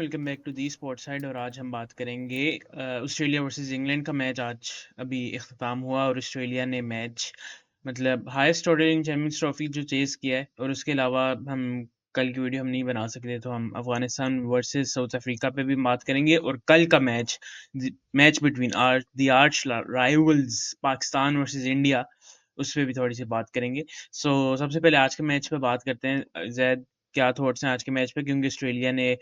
Welcome back to the sports side. और आज हम बात करेंगे ऑस्ट्रेलिया वर्सेस इंग्लैंड का मैच। आज अभी इख्तिताम हुआ और ऑस्ट्रेलिया ने मैच मतलब हाईएस्ट स्कोरिंग चैंपियंस ट्रॉफी जो चेस किया है। और उसके अलावा हम कल की वीडियो हम नहीं बना सकते तो हम अफगानिस्तान वर्सेस साउथ अफ्रीका पे भी बात करेंगे। और कल का match between the arch rivals Pakistan versus India, उस पर भी थोड़ी सी बात करेंगे। सबसे पहले आज के मैच पे बात करते हैं। जैद, क्या थॉट्स हैं आज के मैच पे? क्योंकि ऑस्ट्रेलिया ने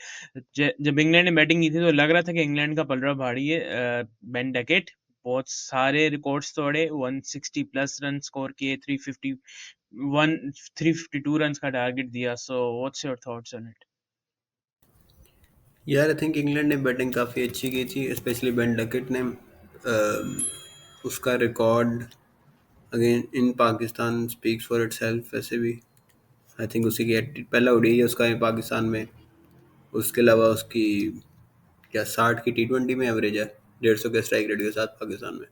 जब इंग्लैंड ने बैटिंग की थी तो लग रहा था कि इंग्लैंड का पलड़ा भारी है। बेन डकेट बहुत सारे रिकॉर्ड्स तोड़े, 160 प्लस रन स्कोर किए, 352 रन का टारगेट दिया। सो what's your thoughts on it? यार आई थिंक इंग्लैंड ने बैटिंग काफ़ी अच्छी की थी, स्पेशली बेन डकेट ने। उसका record again in Pakistan speaks for itself. वैसे भी आई थिंक उसी की पहला ओडीआई है उसका ही पाकिस्तान में। उसके अलावा उसकी क्या 60 की टी20 में एवरेज है, 150 के स्ट्राइक रेट के साथ पाकिस्तान में।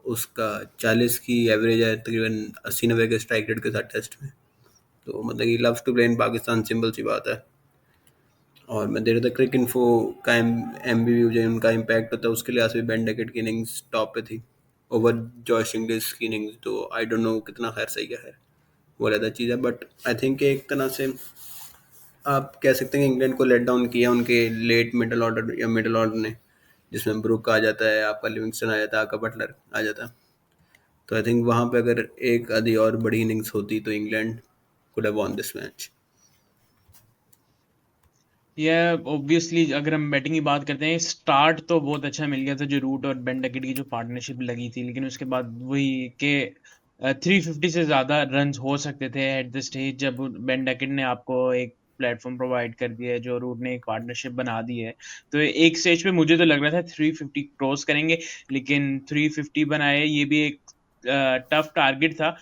उसका 40 की एवरेज है, तकरीबन 80-90 के स्ट्राइक रेट के साथ टेस्ट में। तो मतलब he loves to play in Pakistan, simple सी बात है। और मैं देख रहा था क्रिक इन्फो का एमबीवी जो उनका इम्पैक्ट होता है उसके लिहाज से बेन डेकेट की इनिंग्स टॉप पे थी ओवर जॉश इंग्लिश की इनिंग्स। तो आई डोंट नो कितना खैर सही है वो अलग चीज़ है, बट आई थिंक एक तरह से आप कह सकते हैं कि इंग्लैंड को लेट डाउन किया उनके लेट मिडल ऑर्डर या मिडल ऑर्डर ने, जिसमें ब्रुक आ जाता है, आपका लिविंगस्टन आ जाता है, आपका बटलर आ जाता है। तो आई थिंक वहाँ पे अगर एक आधी और बड़ी इनिंग्स होती तो England could have von this match. यह ऑब्वियसली अगर हम बैटिंग की बात करते हैं, स्टार्ट तो बहुत अच्छा मिल गया था जो रूट और बेन डकेट की जो पार्टनरशिप लगी थी। लेकिन उसके बाद वही के 350 से ज़्यादा रन हो सकते थे एट द स्टेज जब बेन डकेट ने आपको एक प्लेटफॉर्म प्रोवाइड कर दिया है, जो रूट ने एक पार्टनरशिप बना दी है। तो एक स्टेज पे मुझे तो लग रहा था 350 क्रॉस करेंगे, लेकिन 350 बनाए, ये भी एक टफ टारगेट था।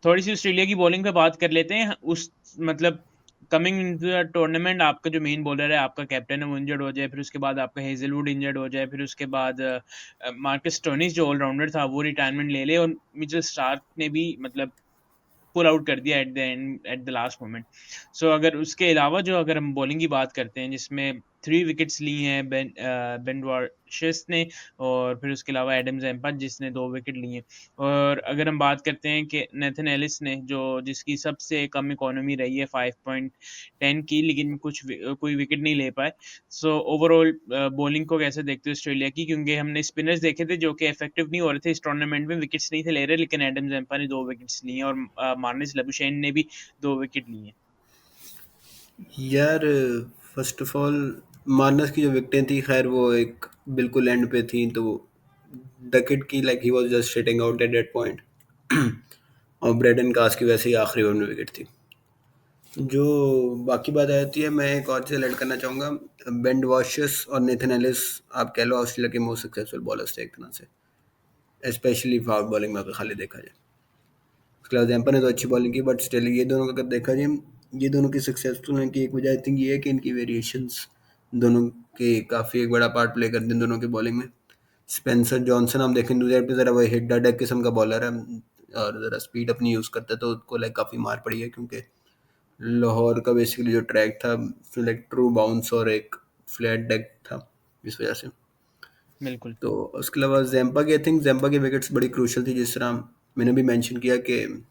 थोड़ी सी ऑस्ट्रेलिया की बॉलिंग पे बात कर लेते हैं। उस मतलब कमिंग इनटू द टूर्नामेंट आपका जो मेन बॉलर है, आपका कैप्टन है, वो इंजर्ड हो जाए, फिर उसके बाद आपका हेजलवुड इंजर्ड हो जाए, फिर उसके बाद मार्कस स्टोनिस जो ऑलराउंडर था वो रिटायरमेंट ले ले, और मिचेल स्टार्क ने भी मतलब पुल आउट कर दिया at the end, at the last moment. अगर उसके अलावा जो अगर हम बॉलिंग की बात करते हैं, जिसमें 3 विकेट्स ली हैं बेन वार्शिस ने, और फिर उसके अलावा एडम जैम्पा जिसने 2 विकेट लिए। और अगर हम बात करते हैं कि नेथन एलिस ने, जो जिसकी सबसे कम इकोनॉमी रही है 5.10 की, लेकिन कोई विकेट नहीं ले पाए। ओवरऑल बॉलिंग को कैसे देखते हो ऑस्ट्रेलिया की? क्योंकि हमने स्पिनर्स देखे थे जो कि इफेक्टिव नहीं हो रहे थे इस टूर्नामेंट में, विकेट्स नहीं थे ले रहे, लेकिन एडम जैम्पा ने 2 विकेट्स लिए और मार्नस लबुशेन ने भी 2 विकेट लिए। यार फर्स्ट ऑफ ऑल मार्नस की जो विकेटें थी खैर वो एक बिल्कुल एंड पे थी, तो डकेट की like he was just sitting out at that point. और ब्रेडन कास की वैसे ही आखिरी ओवर में विकेट थी। जो बाकी बात आती है, मैं एक और चीज़ ऐड करना चाहूँगा। बेन वाशिस और नेथन एलिस आप कह लो ऑस्ट्रेलिया के मोस्ट सक्सेसफुल बॉलर्स थे एक तरह से, स्पेशली फास्ट बॉलिंग में अगर खाली देखा जाए। उसके अलावा जैम्पा ने तो अच्छी बॉलिंग की, बट स्टिल ये दोनों का अगर देखा जाए, ये दोनों की सक्सेसफुल होने की एक वजह आई थिंक ये है कि इनकी वेरिएशंस दोनों के काफ़ी एक बड़ा पार्ट प्ले करते हैं दोनों की बॉलिंग में। स्पेंसर जॉनसन हम देखें दूसरे पे ज़रा वही हिट डक किस्म का बॉलर है, और ज़रा स्पीड अपनी यूज़ करता है, तो उसको लाइक काफ़ी मार पड़ी है, क्योंकि लाहौर का बेसिकली जो ट्रैक था लाइक ट्रू बाउंस और एक फ्लैट डेक था, इस वजह से। बिल्कुल। तो उसके अलावा जैम्पा की आई थिंक जैम्पा की विकेट्स बड़ी क्रूशल थी, जिस तरह मैंने भी मेंशन किया कि हम्म।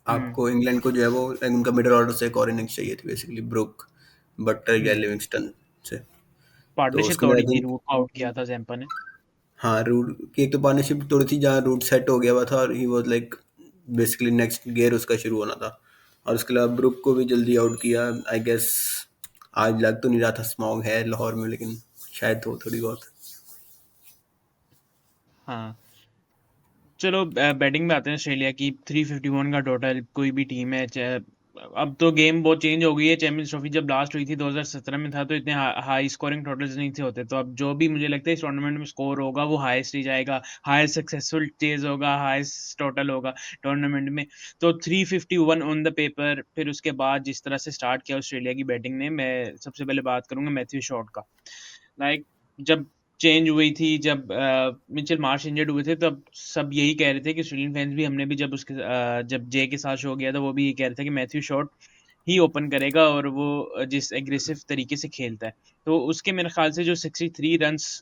आपको इंग्लैंड को जो है वो उनका मिडल ऑर्डर से एक और इनिंग्स चाहिए थी, बेसिकली ब्रुक, बट्टर या हम्म। लिविंगस्टन से। तो पार्टनरशिप उसके लिए तोड़ी आई थी, थिंक रूट को आउट किया था जैम्पा ने। हाँ, रूट की एक तो पार्टनरशिप थोड़ी थी जहाँ रूट सेट हो गया हुआ था, और he was like basically next gear उसका शुरू होना था। और उसके अलावा ब्रुक को भी जल्दी आउट किया। आई गेस आज लग तो नहीं रहा था स्मॉग है लाहौर में, लेकिन शायद हो थोड़ी बहुत। हाँ, चलो बैटिंग में आते हैं। ऑस्ट्रेलिया की 351 का टोटल, कोई भी टीम है अब तो गेम बहुत चेंज हो गई है। चैंपियंस ट्रॉफी जब लास्ट हुई थी 2017 में था, तो इतने हाई स्कोरिंग टोटल्स नहीं थे होते। तो अब जो भी मुझे लगता है इस टूर्नामेंट में स्कोर होगा वो हाईएस्ट ही जाएगा, हाईएस्ट सक्सेसफुल चेज होगा, हाईएस्ट टोटल होगा टूर्नामेंट में। तो 351 ऑन द पेपर। फिर उसके बाद जिस तरह से स्टार्ट किया ऑस्ट्रेलिया की बैटिंग ने, मैं सबसे पहले बात करूंगा मैथ्यू शॉट का। लाइक जब चेंज हुई थी, जब मिचेल मार्श इंजर्ड हुए थे, तब सब यही कह रहे थे कि ऑस्ट्रेलियन फैंस भी, हमने भी जब जब जे के साथ शो गया था, वो भी ये कह रहे थे कि मैथ्यू शॉट ही ओपन करेगा और वो जिस एग्रेसिव तरीके से खेलता है। तो उसके मेरे ख़्याल से जो 63 runs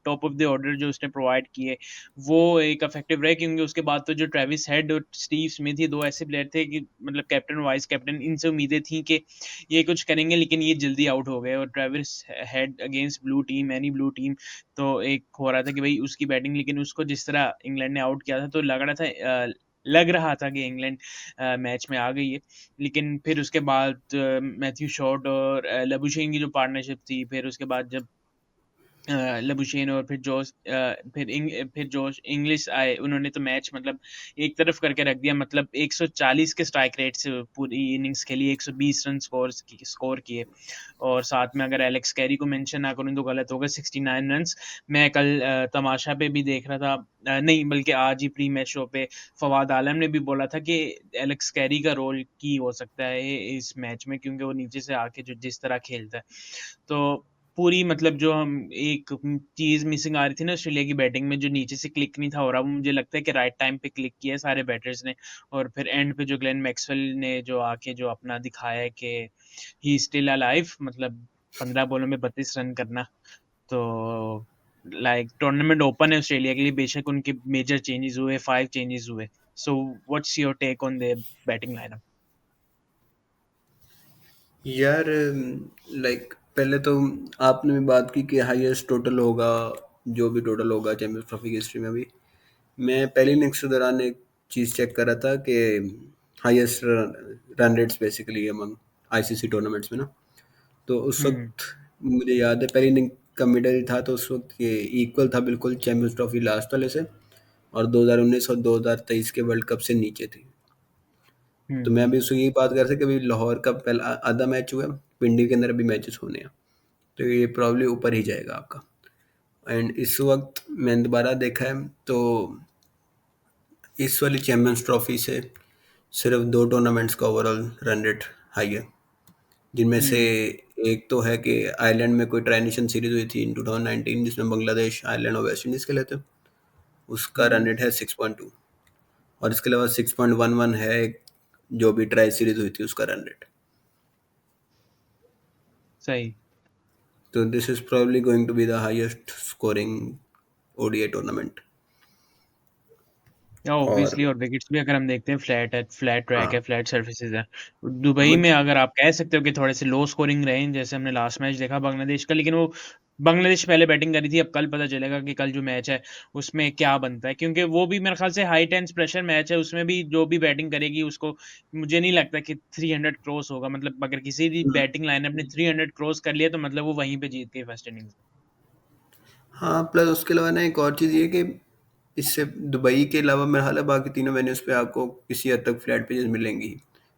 top of the order जो उसने प्रोवाइड किए, वो एक इफेक्टिव रहे, क्योंकि उसके बाद तो जो ट्रेविस हेड और स्टीव स्मिथ, ये 2 ऐसे प्लेयर थे कि मतलब कैप्टन, वाइस कैप्टन, इनसे उम्मीदें थी कि ये कुछ करेंगे, लेकिन ये जल्दी आउट हो गए। और Travis head against blue team, any blue team, तो एक हो रहा था कि भाई उसकी बैटिंग, लेकिन उसको जिस तरह इंग्लैंड ने आउट किया था, तो लग रहा था कि इंग्लैंड मैच में आ गई है। लेकिन फिर उसके बाद मैथ्यू शॉट और लबुशेन की जो पार्टनरशिप थी, फिर उसके बाद जब लबुशेन और फिर जोश इंग्लिश आए, उन्होंने तो मैच मतलब एक तरफ करके रख दिया। मतलब 140 के स्ट्राइक रेट से पूरी इनिंग्स खेली, 120 रन स्कोर किए। और साथ में अगर एलेक्स कैरी को मेंशन ना करूं तो गलत होगा, 69 रन्स। मैं कल तमाशा पे भी देख रहा था, नहीं बल्कि आज ही प्री मैच शो पे फवाद आलम ने भी बोला था कि एलेक्स कैरी का रोल की हो सकता है इस मैच में, क्योंकि वो नीचे से आके जो जिस तरह खेलता है। तो पूरी मतलब जो हम एक चीज़ मिसिंग आ रही थी ना ऑस्ट्रेलिया की बैटिंग में, जो नीचे से क्लिक नहीं था हो रहा, वो मुझे लगता है कि राइट टाइम पे क्लिक किया है सारे बैटर्स ने। और फिर एंड पे जो ग्लेन मैक्सवेल ने जो आके जो अपना दिखाया है कि ही स्टिल अलाइव, मतलब 15 बॉलों में 32 रन करना। तो लाइक टूर्नामेंट ओपन है ऑस्ट्रेलिया के लिए, बेशक उनके मेजर चेंजेस हुए, 5 चेंजेस हुए। So what's your take on the batting lineup? यार लाइक पहले तो आपने भी बात की कि हाईएस्ट टोटल होगा, जो भी टोटल होगा चैंपियंस ट्रॉफी की हिस्ट्री में भी। मैं पहली इनिंग्स के दौरान एक चीज़ चेक कर रहा था कि highest run rates basically among ICC tournaments में ना। तो उस हुँ, वक्त मुझे याद है पहली इनिंग का मिडल था, तो उस वक्त ये इक्वल था बिल्कुल चैंपियंस ट्रॉफी लास्ट वाले से, और 2019 और 2023 के वर्ल्ड कप से नीचे थी। हुँ, तो मैं अभी उससे यही बात कर रहा था कि अभी लाहौर का पहला आधा मैच हुआ है, पिंडी के अंदर अभी मैचेस होने हैं, तो ये प्रॉब्ली ऊपर ही जाएगा आपका। एंड इस वक्त मैंने दोबारा देखा है तो इस वाली चैंपियंस ट्रॉफी से सिर्फ 2 टूर्नामेंट्स का ओवरऑल रन रेट हाई है, जिनमें से हुँ, एक तो है कि आयरलैंड में कोई ट्राई सीरीज हुई थी इन 2019 जिसमें बांग्लादेश, आयरलैंड और वेस्ट इंडीज़ खेले थे। उसका रन हुँ, रेट है 6.2, और इसके अलावा 6.11 है एक जो भी ट्राई सीरीज हुई थी उसका रन रेट। सही। तो this is probably going to be the highest scoring ODI tournament. या और ऑब्वियसली, और विकेट्स भी अगर हम देखते हैं, फ्लैट है, फ्लैट ट्रैक है, हाँ, फ्लैट सर्फेसेज है। दुबई में मतलब अगर आप कह सकते हो कि थोड़े से लो स्कोरिंग रहे हैं, जैसे हमने लास्ट मैच देखा बांग्लादेश का, लेकिन वो बांग्लादेश पहले बैटिंग करी थी। अब कल पता चलेगा कि कल जो मैच है उसमें क्या बनता है, क्योंकि वो भी मेरे ख्याल से हाई टेंस प्रेशर मैच है। उसमें भी जो भी बैटिंग करेगी उसको, मुझे नहीं लगता कि 300 क्रॉस होगा। मतलब अगर किसी भी बैटिंग लाइनअप ने 300 क्रॉस कर लिया, तो मतलब वो वहीं पे जीत गई फर्स्ट इनिंग्स। हाँ, प्लस उसके अलावा ना एक और चीज़ ये कि इससे दुबई के अलावा मेरा हाल है बाकी तीनों वेन्यूज़ पे आपको किसी हद तक फ्लैट पिचेस मिलेंगी।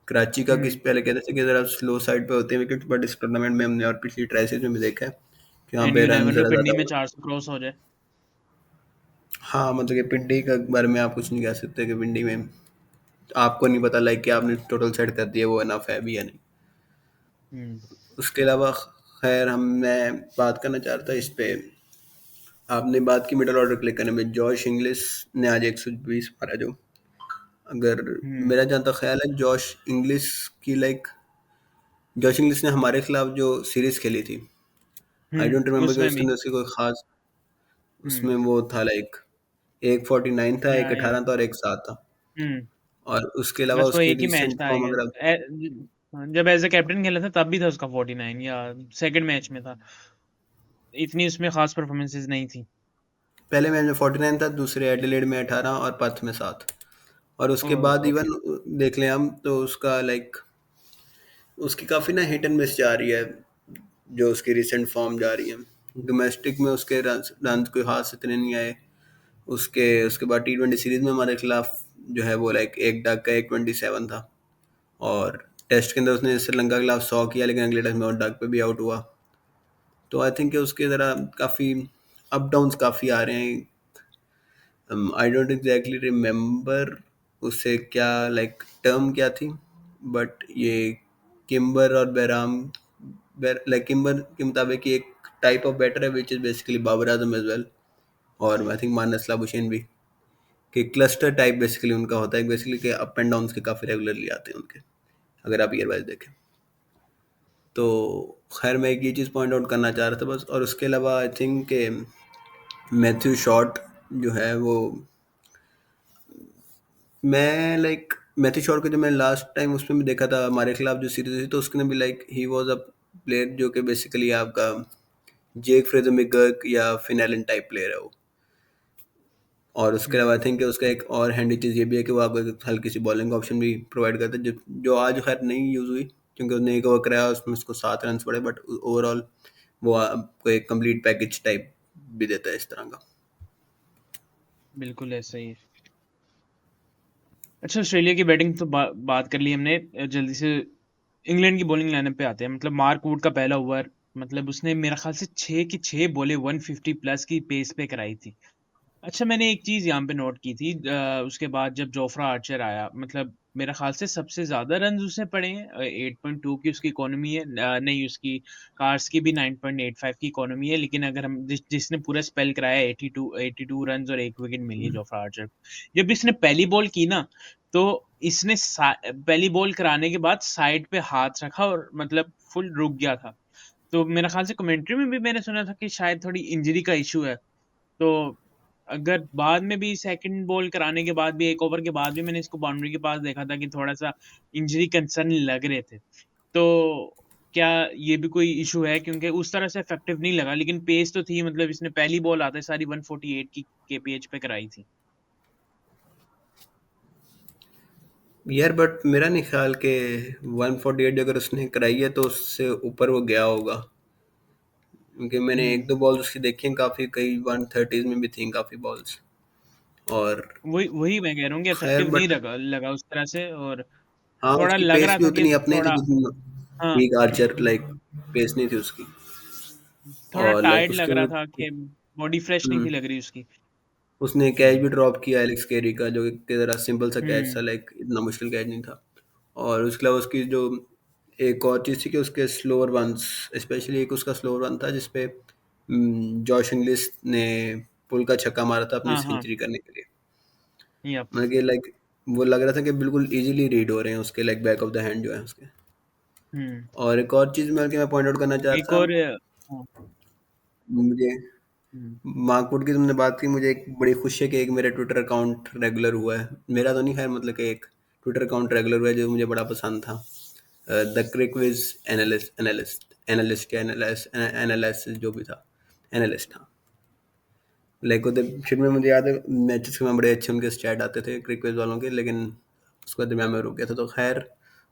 कराची का किस हम्म। पहले कहते थे कि ज़रा स्लो साइड पे होते हैं विकेट, बट इस टूर्नामेंट में हमने और पिछली ट्राई सीरीज में भी देखा है कि वहाँ एंड पे यू रन नेवर नो, ज़रा पिंडी ज़्यादा में हो। 400 क्रॉस हो जाए। हाँ, मतलब कि पिंडी के बारे में आप कुछ नहीं कह सकते कि पिंडी में आपको नहीं पता लाइक कि आपने टोटल सेट कर दिया वो इनफ है भी या नहीं। हम्म। उसके अलावा खैर हम मैं बात करना चाह रहा था इस पे, आपने बात की मिडल ऑर्डर क्लिक करने में, जॉश इंग्लिश ने आज 120 मारा जो, अगर हम्म। मेरा जहाँ तक ख्याल है जॉश इंग्लिश की लाइक, जॉश इंग्लिश ने हमारे खिलाफ जो सीरीज खेली थी, आई डोंट रिमेम्बर कि उसमें उसके भी। अंदर उसकी कोई खास, हम्म। उसमें वो था लाइक एक 49 था, एक या। 18 था और एक 7 था। हम्म। और उसके अलावा बस वो उसकी एक ही मैच रिसेंट था आई फॉर्म गेस। अगर आप, जब एज ए कैप्टन खेला था तब भी था उसका 49, या सेकंड मैच में था। इतनी उसमें खास परफॉर्मेंसेस नहीं थी। पहले मैच में 49 था, दूसरे एडिलेड में 18 और पर्थ में 7। और उसके बाद ओह, ओके। इवन देख लें हम तो उसका लाइक उसकी काफ़ी ना हिट एंड मिस जा रही है, जो उसकी रिसेंट फॉर्म जा रही है। डोमेस्टिक में उसके रन कोई हाथ से इतने नहीं आए। उसके उसके बाद T20 सीरीज में हमारे खिलाफ जो है वो लाइक एक डक का 127 था, और टेस्ट के अंदर उसने श्रीलंका के खिलाफ 100 किया, लेकिन अगले टेस्ट में वो डक पे भी आउट हुआ। तो आई थिंक कि उसके ज़रा काफ़ी अप डाउन्स काफ़ी आ रहे हैं। आई डोंट एग्जैक्टली रिमेम्बर उससे क्या लाइक टर्म क्या थी, बट ये किम्बर और बैराम, लाइक किम्बर के मुताबिक ये एक टाइप ऑफ बैटर है which is basically Babar Azam as well, और आई थिंक मानस लाबुशेन भी, कि क्लस्टर टाइप बेसिकली उनका होता है बेसिकली कि अप एंड डाउन के काफ़ी रेगुलरली आते हैं उनके, अगर आप ईयर वाइज देखें। तो खैर मैं एक ये चीज़ पॉइंट आउट करना चाह रहा था बस। और उसके अलावा आई थिंक कि मैथ्यू शॉट जो है वो, मैं लाइक मैथ्यू शॉट को जो मैं लास्ट टाइम उसमें भी देखा था हमारे खिलाफ जो सीरीज हुई, तो उसने भी like he was a player जो कि बेसिकली आपका जेक फ्रेजर मिगर्क या फिनैलन टाइप प्लेयर है वो। और उसके अलावा आई हम्म। थिंक उसका एक और हैंडी चीज़ ये भी है कि वो आपको एक हल्की सी बॉलिंग ऑप्शन भी प्रोवाइड करता है, जो जो आज खैर नहीं यूज़ हुई क्योंकि उसने एक ओवर कराया उसमें उसको 7 रन पड़े, बट ओवरऑल वो आपको एक कंप्लीट पैकेज टाइप भी देता है इस तरह का। बिल्कुल ऐसा ही है। अच्छा, ऑस्ट्रेलिया की बैटिंग तो बात कर ली हमने। जल्दी से इंग्लैंड की बॉलिंग लाइनअप पे आते हैं। मतलब मार्क वुड का पहला ओवर, मतलब उसने मेरा ख्याल से 6 की 6 बॉले 150 प्लस की पेस पे कराई थी। अच्छा, मैंने एक चीज़ यहाँ पे नोट की थी, उसके बाद जब जोफ्रा आर्चर आया, मतलब मेरा ख्याल से सबसे ज़्यादा रन उसने पड़े हैं। 8.2 की उसकी इकोनॉमी है, नहीं उसकी कार्स की भी 9.85 की इकोनॉमी है, लेकिन अगर हम जिसने पूरा स्पेल कराया 82 रन और एक विकेट मिली है जोफ्रा आर्चर को। जब इसने पहली बॉल की ना, तो इसने पहली बॉल कराने के बाद साइड पे हाथ रखा और मतलब फुल रुक गया था। तो मेरा ख्याल से कमेंट्री में भी मैंने सुना था कि शायद थोड़ी इंजरी का इशू है। तो अगर बाद में भी सेकंड बॉल कराने के बाद भी, एक ओवर के बाद भी मैंने इसको बाउंड्री के पास देखा था कि थोड़ा सा इंजरी कंसर्न लग रहे थे। तो क्या ये भी कोई इशू है? क्योंकि उस तरह से इफेक्टिव नहीं लगा, लेकिन पेस तो थी। मतलब इसने पहली बॉल आते सारी 148 की केपीएच पे कराई थी। यार बट मेरा नहीं ख्याल कि 148 अगर उसने कराई है तो उससे ऊपर वो गया होगा, क्योंकि मैंने एक हम्म। दो बॉल्स उसकी देखी हैं, काफ़ी कई 130 में भी थी काफ़ी बॉल्स। और वही वही मैं कह रहा हूँ कि खैर इफेक्टिव नहीं बट लगा उस तरह से। और हाँ, थोड़ा उसकी लग पेस रहा भी था कि उतनी अपने थी थोड़ा, जितनी हाँ, लीग आर्चर लाइक पेस नहीं थी उसकी। थोड़ा और लाइक टायर्ड लग उसके रहा वो था कि बॉडी फ्रेश नहीं हम्म, थी लग रही उसकी। उसने कैच भी हम्म। ड्रॉप किया एलेक्स कैरी का, जो कि ज़रा सिंपल सा कैच था, हम्म। लाइक इतना मुश्किल कैच नहीं था। और उसके अलावा उसकी जो एक और चीज़ थी कि उसके स्लोअर वंस, स्पेशली एक उसका स्लोअर वन था जिसपे जॉश इंग्लिश ने पुल का छक्का मारा था अपनी हाँ, हाँ। सेंचुरी करने के लिए। यप। मतलब कि लाइक वो लग रहा था कि बिल्कुल इजीली रीड हो रहे हैं उसके like back of the hand जो है उसके। हम्म। और एक और चीज़ मैं पॉइंट आउट करना चाह एक रहा था, और, हाँ। मुझे हम्म। मार्कवुड की तुमने बात की, मुझे एक बड़ी खुशी है कि एक मेरा ट्विटर अकाउंट रेगुलर हुआ है। मेरा तो नहीं खैर, मतलब कि एक ट्विटर अकाउंट रेगुलर हुआ है जो मुझे बड़ा पसंद था। द क्रिकविज एनालिस्ट एनालिस्ट एनालिस्ट या एनालिस्ट जो भी था, एनालिस्ट था। लाइक उधर फिर में मुझे याद है मैचेस में बड़े अच्छे उनके स्टैट आते थे क्रिकविज वालों के, लेकिन उसके बाद दरम्यान में रुक गया था। तो खैर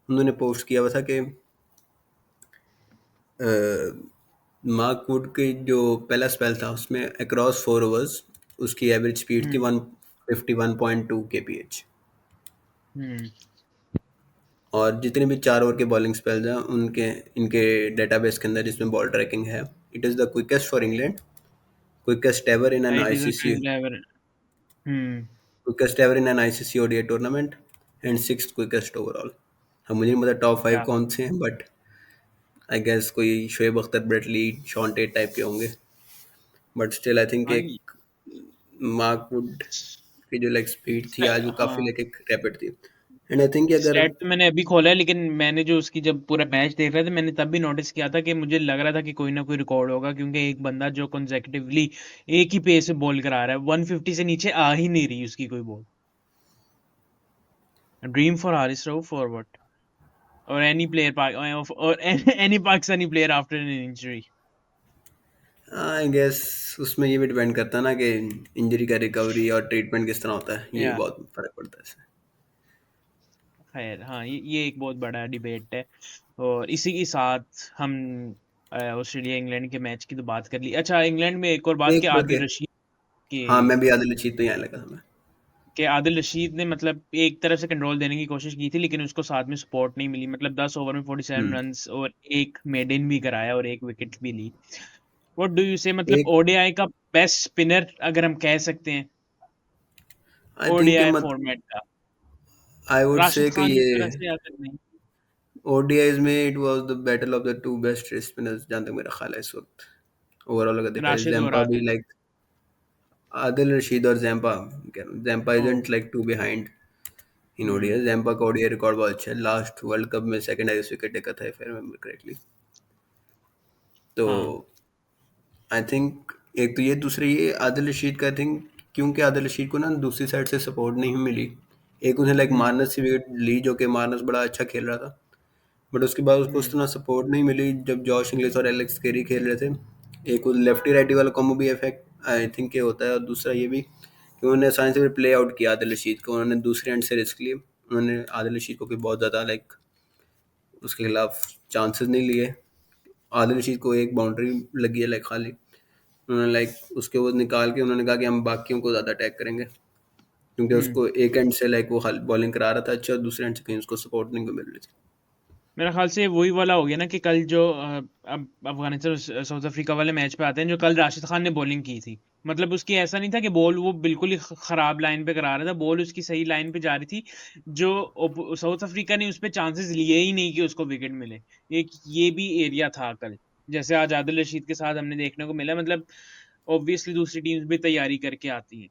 उन्होंने पोस्ट किया हुआ था कि मार्क वुड की जो पहला स्पेल था उसमें अक्रॉस 4 ओवर्स उसकी एवरेज स्पीड थी हम्म। 151.2 kph। हम्म। और जितने भी 4 ओवर के बॉलिंग स्पेल्स हैं उनके इनके डेटाबेस के अंदर जिसमें बॉल ट्रैकिंग है, it is the quickest for England, quickest ever in an it is a ICC, quick driver. Hmm. Quickest ever in an ICC ODI tournament and six quickest overall. अब मुझे नहीं पता top 5 क्या? कौन से हैं, but I guess कोई Shoaib Akhtar, Brett Lee, Shaun Tait type के होंगे। बट स्टिल आई थिंक हाँ, एक मार्क वुड की जो लाइक स्पीड थी आज वो काफ़ी हाँ। लाइक एक रैपिड थी। एंड आई थिंक अगर स्टैट तो मैंने अभी खोला है, लेकिन मैंने जो उसकी जब पूरा मैच देख रहे थे, मैंने तब भी नोटिस किया था कि मुझे लग रहा था कि कोई ना कोई रिकॉर्ड होगा, क्योंकि एक बंदा जो कंसेक्यूटिवली एक ही पेस से बॉल करा रहा है, 150 से नीचे आ ही नहीं रही उसकी कोई ball. Dream for Haris Rauf forward, और एनी प्लेयर, और any Pakistani player after an injury. I guess उसमें ये भी डिपेंड करता है ना कि इंजरी का रिकवरी और ट्रीटमेंट किस तरह होता है, ये भी या बहुत फर्क पड़ता है इससे। खैर, हाँ, ये एक बहुत बड़ा डिबेट है। और इसी के साथ हम ऑस्ट्रेलिया इंग्लैंड के मैच की तो बात कर ली। अच्छा, इंग्लैंड में एक और बात, एक कि बल्कि आदिल रशीद के हाँ, मैं भी आदिल रशीद पे ही आने लगा था मैं। आदिल रशीद ने मतलब एक तरफ से कंट्रोल देने की कोशिश की थी, लेकिन उसको साथ में सपोर्ट नहीं मिली। मतलब 10 ओवर में 47 हम्म, रन्स और एक मेडन भी कराया और एक विकेट भी ली। व्हाट डू यू से, मतलब एक ओडीआई का बेस्ट स्पिनर अगर हम कह सकते हैं, आई थिंक ओडीआई मत फॉर्मेट का, आई वुड राशिद से कि खान की ये तरह से या फिर नहीं? ओडीआईज में it was the battle of the two best spinners जहाँ तक मेरा ख्याल है इस वक्त। ओवरऑल अगर देखा जाए राशिद और जैम्पा भी आदिल। लाइक आदिल रशीद और Zampa, Zampa oh. Isn't like to behind in hmm. ODI. Zampa का ओडीआई रिकॉर्ड बहुत अच्छा है, लास्ट वर्ल्ड कप में सेकंड हाईएस्ट विकेट टेकर था इफ आई रिमेंबर करेक्टली। तो हाँ। आई थिंक एक तो ये, दूसरे ये आदिल रशीद का, आई थिंक क्योंकि आदिल रशीद को ना दूसरी साइड से सपोर्ट नहीं मिली। एक उन्हें लाइक हम्म। मानस से विकेट ली, जो कि मानस बड़ा अच्छा खेल रहा था, बट उसके बाद उसको हम्म। उतना सपोर्ट नहीं मिली जब जॉश इंग्लिश और एलेक्स केरी खेल रहे थे। एक वो लेफ्टी राइटी वाला कॉम्बो भी इफेक्ट आई थिंक ये होता है, और दूसरा ये भी कि उन्होंने साइंस में प्ले आउट किया आदिल रशीद को, उन्होंने दूसरे एंड से रिस्क लिए। उन्होंने आदिल रशीद को भी बहुत ज़्यादा लाइक उसके खिलाफ चांसेस नहीं लिए। आदिल रशीद को एक बाउंड्री लगी है लाइक खाली, उन्होंने लाइक उसके वो निकाल के उन्होंने कहा कि हम बाकियों को ज़्यादा अटैक करेंगे, क्योंकि हम्म। उसको एक एंड से लाइक वो बॉलिंग करा रहा था अच्छा, और दूसरे एंड से कहीं उसको सपोर्ट नहीं को मिल रही थी। मेरा ख्याल से वही वाला हो गया ना कि कल जो अब अफगानिस्तान और साउथ अफ्रीका वाले मैच पे आते हैं, जो कल राशिद खान ने बॉलिंग की थी, मतलब उसकी ऐसा नहीं था कि बॉल वो बिल्कुल ही खराब लाइन पे करा रहा था, बॉल उसकी सही लाइन पे जा रही थी। जो साउथ अफ्रीका ने उस पे चांसेस लिए ही नहीं कि उसको विकेट मिले। एक ये भी एरिया था कल, जैसे आज आदिल रशीद के साथ हमने देखने को मिला। मतलब ऑब्वियसली दूसरी टीम्स भी तैयारी करके आती हैं,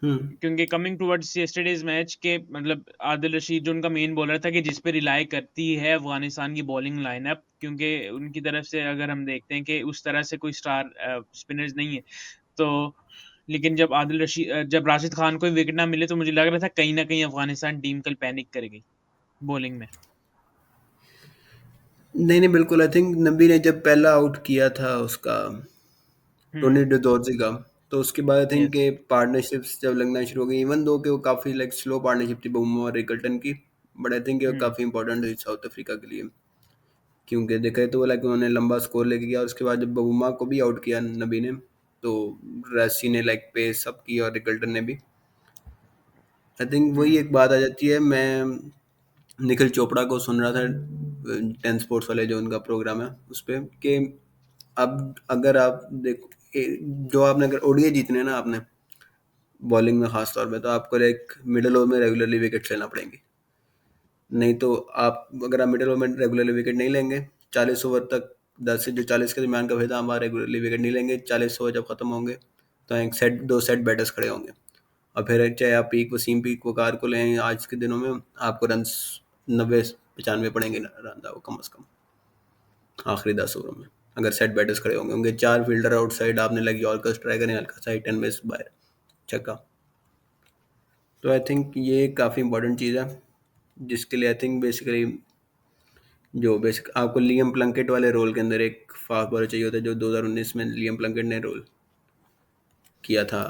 हम्म। क्योंकि कमिंग टुवर्ड्स यस्टरडेज मैच के, मतलब आदिल रशीद जो उनका मेन बॉलर था, कि जिस पे रिलाई करती है अफगानिस्तान की बॉलिंग लाइनअप, क्योंकि उनकी तरफ से अगर हम देखते हैं कि उस तरह से कोई स्टार स्पिनर्स नहीं है, तो लेकिन जब राशिद खान को विकेट ना मिले, तो मुझे लग रहा था कहीं ना कहीं अफगानिस्तान टीम कल पैनिक करेगी बॉलिंग में। नहीं नहीं बिल्कुल, आई थिंक नबी ने जब पहला आउट किया था उसका टोनी हम्म। डिदोर्जी का, तो उसके बाद आई थिंक यस। के पार्टनरशिप्स जब लगना शुरू हो गई, इवन दो कि वो काफ़ी लाइक स्लो पार्टनरशिप थी बुमराह और रिकल्टन की, बट आई थिंक ये हम्म। काफ़ी इंपॉर्टेंट हुई साउथ अफ्रीका के लिए, क्योंकि देखा तो लाइक उन्होंने लंबा स्कोर लेके गया, और उसके बाद जब बुमराह को भी आउट किया नबी ने, तो रैसी ने लाइक पेस अप की और रिकल्टन ने भी। आई थिंक वही हम्म। एक बात आ जाती है। मैं निखिल चोपड़ा को सुन रहा था, 10 स्पोर्ट्स वाले जो उनका प्रोग्राम है उस पे, कि अब अगर आप देखो जो आपने अगर ओडीआई जीतने हैं ना आपने, बॉलिंग में खास तौर पे, तो आपको लाइक मिडिल ओवर में रेगुलरली विकेट लेना पड़ेंगे। नहीं तो आप अगर आप मिडिल ओवर में रेगुलरली विकेट नहीं लेंगे, 40 ओवर तक, 10 से जो 40 के दरमियान का भेद है, आप रेगुलरली विकेट नहीं लेंगे, 40 ओवर जब खत्म होंगे तो एक सेट, दो सेट बैटर्स खड़े होंगे, और फिर चाहे आप वसीम पीक वकार को लें, आज के दिनों में आपको रन 90 95 पड़ेंगे रन वो कम अज कम आखिरी 10 ओवरों में, अगर सेट बैटर्स खड़े होंगे, होंगे चार फील्डर आउटसाइड, आपने लगी यॉर्कर्स ट्राई करें हल्का सा हिट एंड मिस बाय छक्का। तो आई थिंक ये काफ़ी इंपॉर्टेंट चीज़ है, जिसके लिए आई थिंक बेसिकली जो बेसिक आपको लियम प्लंकेट वाले रोल के अंदर एक फास्ट बॉलर चाहिए होता है, जो 2019 में लियम प्लंकेट ने रोल किया था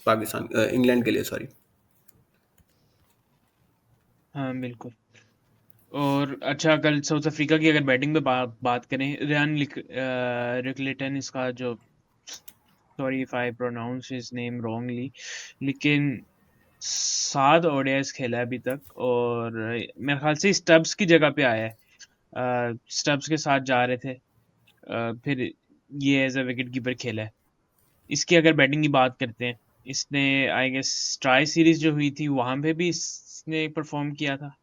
पाकिस्तान इंग्लैंड के लिए, सॉरी। हाँ बिल्कुल। और अच्छा, कल साउथ अफ्रीका की अगर बैटिंग पे बात करें, रियान रिकलेटन, इसका जो, sorry if I pronounce his name wrongly, लेकिन 7 ओडीआईस खेला है अभी तक, और मेरे ख्याल से स्टब्स की जगह पे आया है। स्टब्स के साथ जा रहे थे, फिर ये एज अ विकेट कीपर खेला है। इसकी अगर बैटिंग की बात करते हैं, इसने आई गेस ट्राई सीरीज जो हुई थी वहां पे भी इसने परफॉर्म किया था।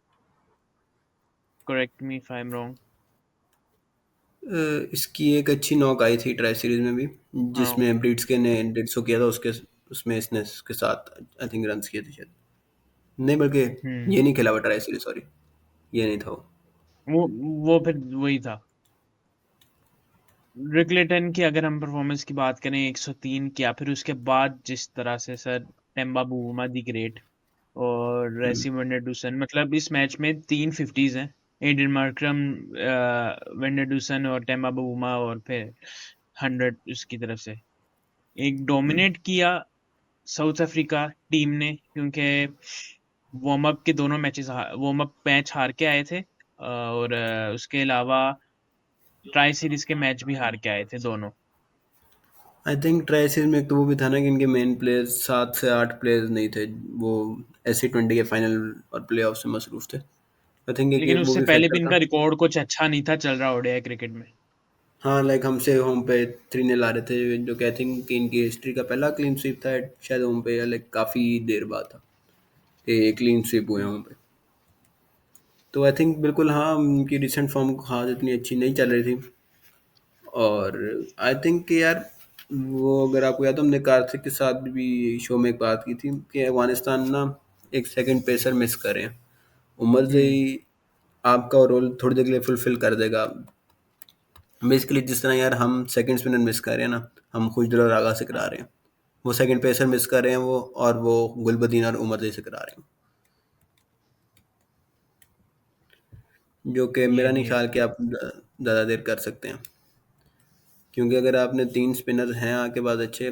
Correct me if I am wrong. इसकी एक अच्छी नॉक आई थी ट्राई सीरीज में भी, हाँ। जिसमें ब्रिट्स के ने 150 किया था उसके, उसमें इसने उसके साथ आई थिंक रन किए थे शायद, नहीं बल्कि हम्म। ये नहीं खेला हुआ ट्राई सीरीज, सॉरी, ये नहीं था वो। वो वो फिर वही था। रिकलेटन की अगर हम परफॉर्मेंस की बात करें, 103 किया, फिर उसके बाद जिस तरह से सर टेम्बा बूमा दी ग्रेट और हम्म। रेसी वेंडरडूसन, मतलब इस मैच में 3 50s हैं। एडन मार्करम, वेंडरडूसन और टेम्बा बूमा, और फिर 100 उसकी तरफ से। एक हम्म। डोमिनेट किया साउथ अफ्रीका टीम ने, क्योंकि वार्म अप के दोनों मैचेस, वार्म अप मैच हार के आए थे, और उसके अलावा ट्राई सीरीज के मैच भी हार के आए थे दोनों। आई थिंक ट्राई सीरीज में एक तो वो भी था ना कि इनके मेन प्लेयर्स 7 से 8 प्लेयर्स नहीं थे, वो SC20 के फाइनल और प्ले ऑफ से मसरूफ थे। आई थिंक एक ये लेकिन वो उससे भी पहले भी फैक्टर इनका था। रिकॉर्ड कुछ अच्छा नहीं था चल रहा ओडीआई क्रिकेट में। हाँ लाइक हमसे होम पे 3-0 आ रहे थे, जो कि आई थिंक कि इनकी हिस्ट्री का पहला क्लीन स्वीप था शायद होम पे, या लाइक काफ़ी देर बाद था कि क्लीन स्वीप हुए हम्म। होम पे। तो आई थिंक बिल्कुल हाँ, उनकी रिसेंट फॉर्म खास इतनी अच्छी नहीं चल रही थी, और आई थिंक कि यार वो अगर आपको याद हो, हमने कार्तिक के साथ भी शो में एक बात की थी कि अफगानिस्तान ना एक सेकंड पेसर मिस कर रहे हैं। उमर हम्म। जई आपका रोल थोड़ी देर के लिए फुलफिल कर देगा, बेसिकली जिस तरह यार हम सेकंड स्पिनर मिस कर रहे हैं ना, हम खुशदिल और आगाह से करा हाँ, रहे हैं, वो सेकंड पेसर मिस कर रहे हैं वो, और वो गुलबदीन और उमर जैसे करा रहे हैं, जो कि ये मेरा नहीं भी है। ख्याल कि आप ज़्यादा देर कर सकते हैं। क्योंकि अगर आपने 3 स्पिनर हैं आपके पास अच्छे,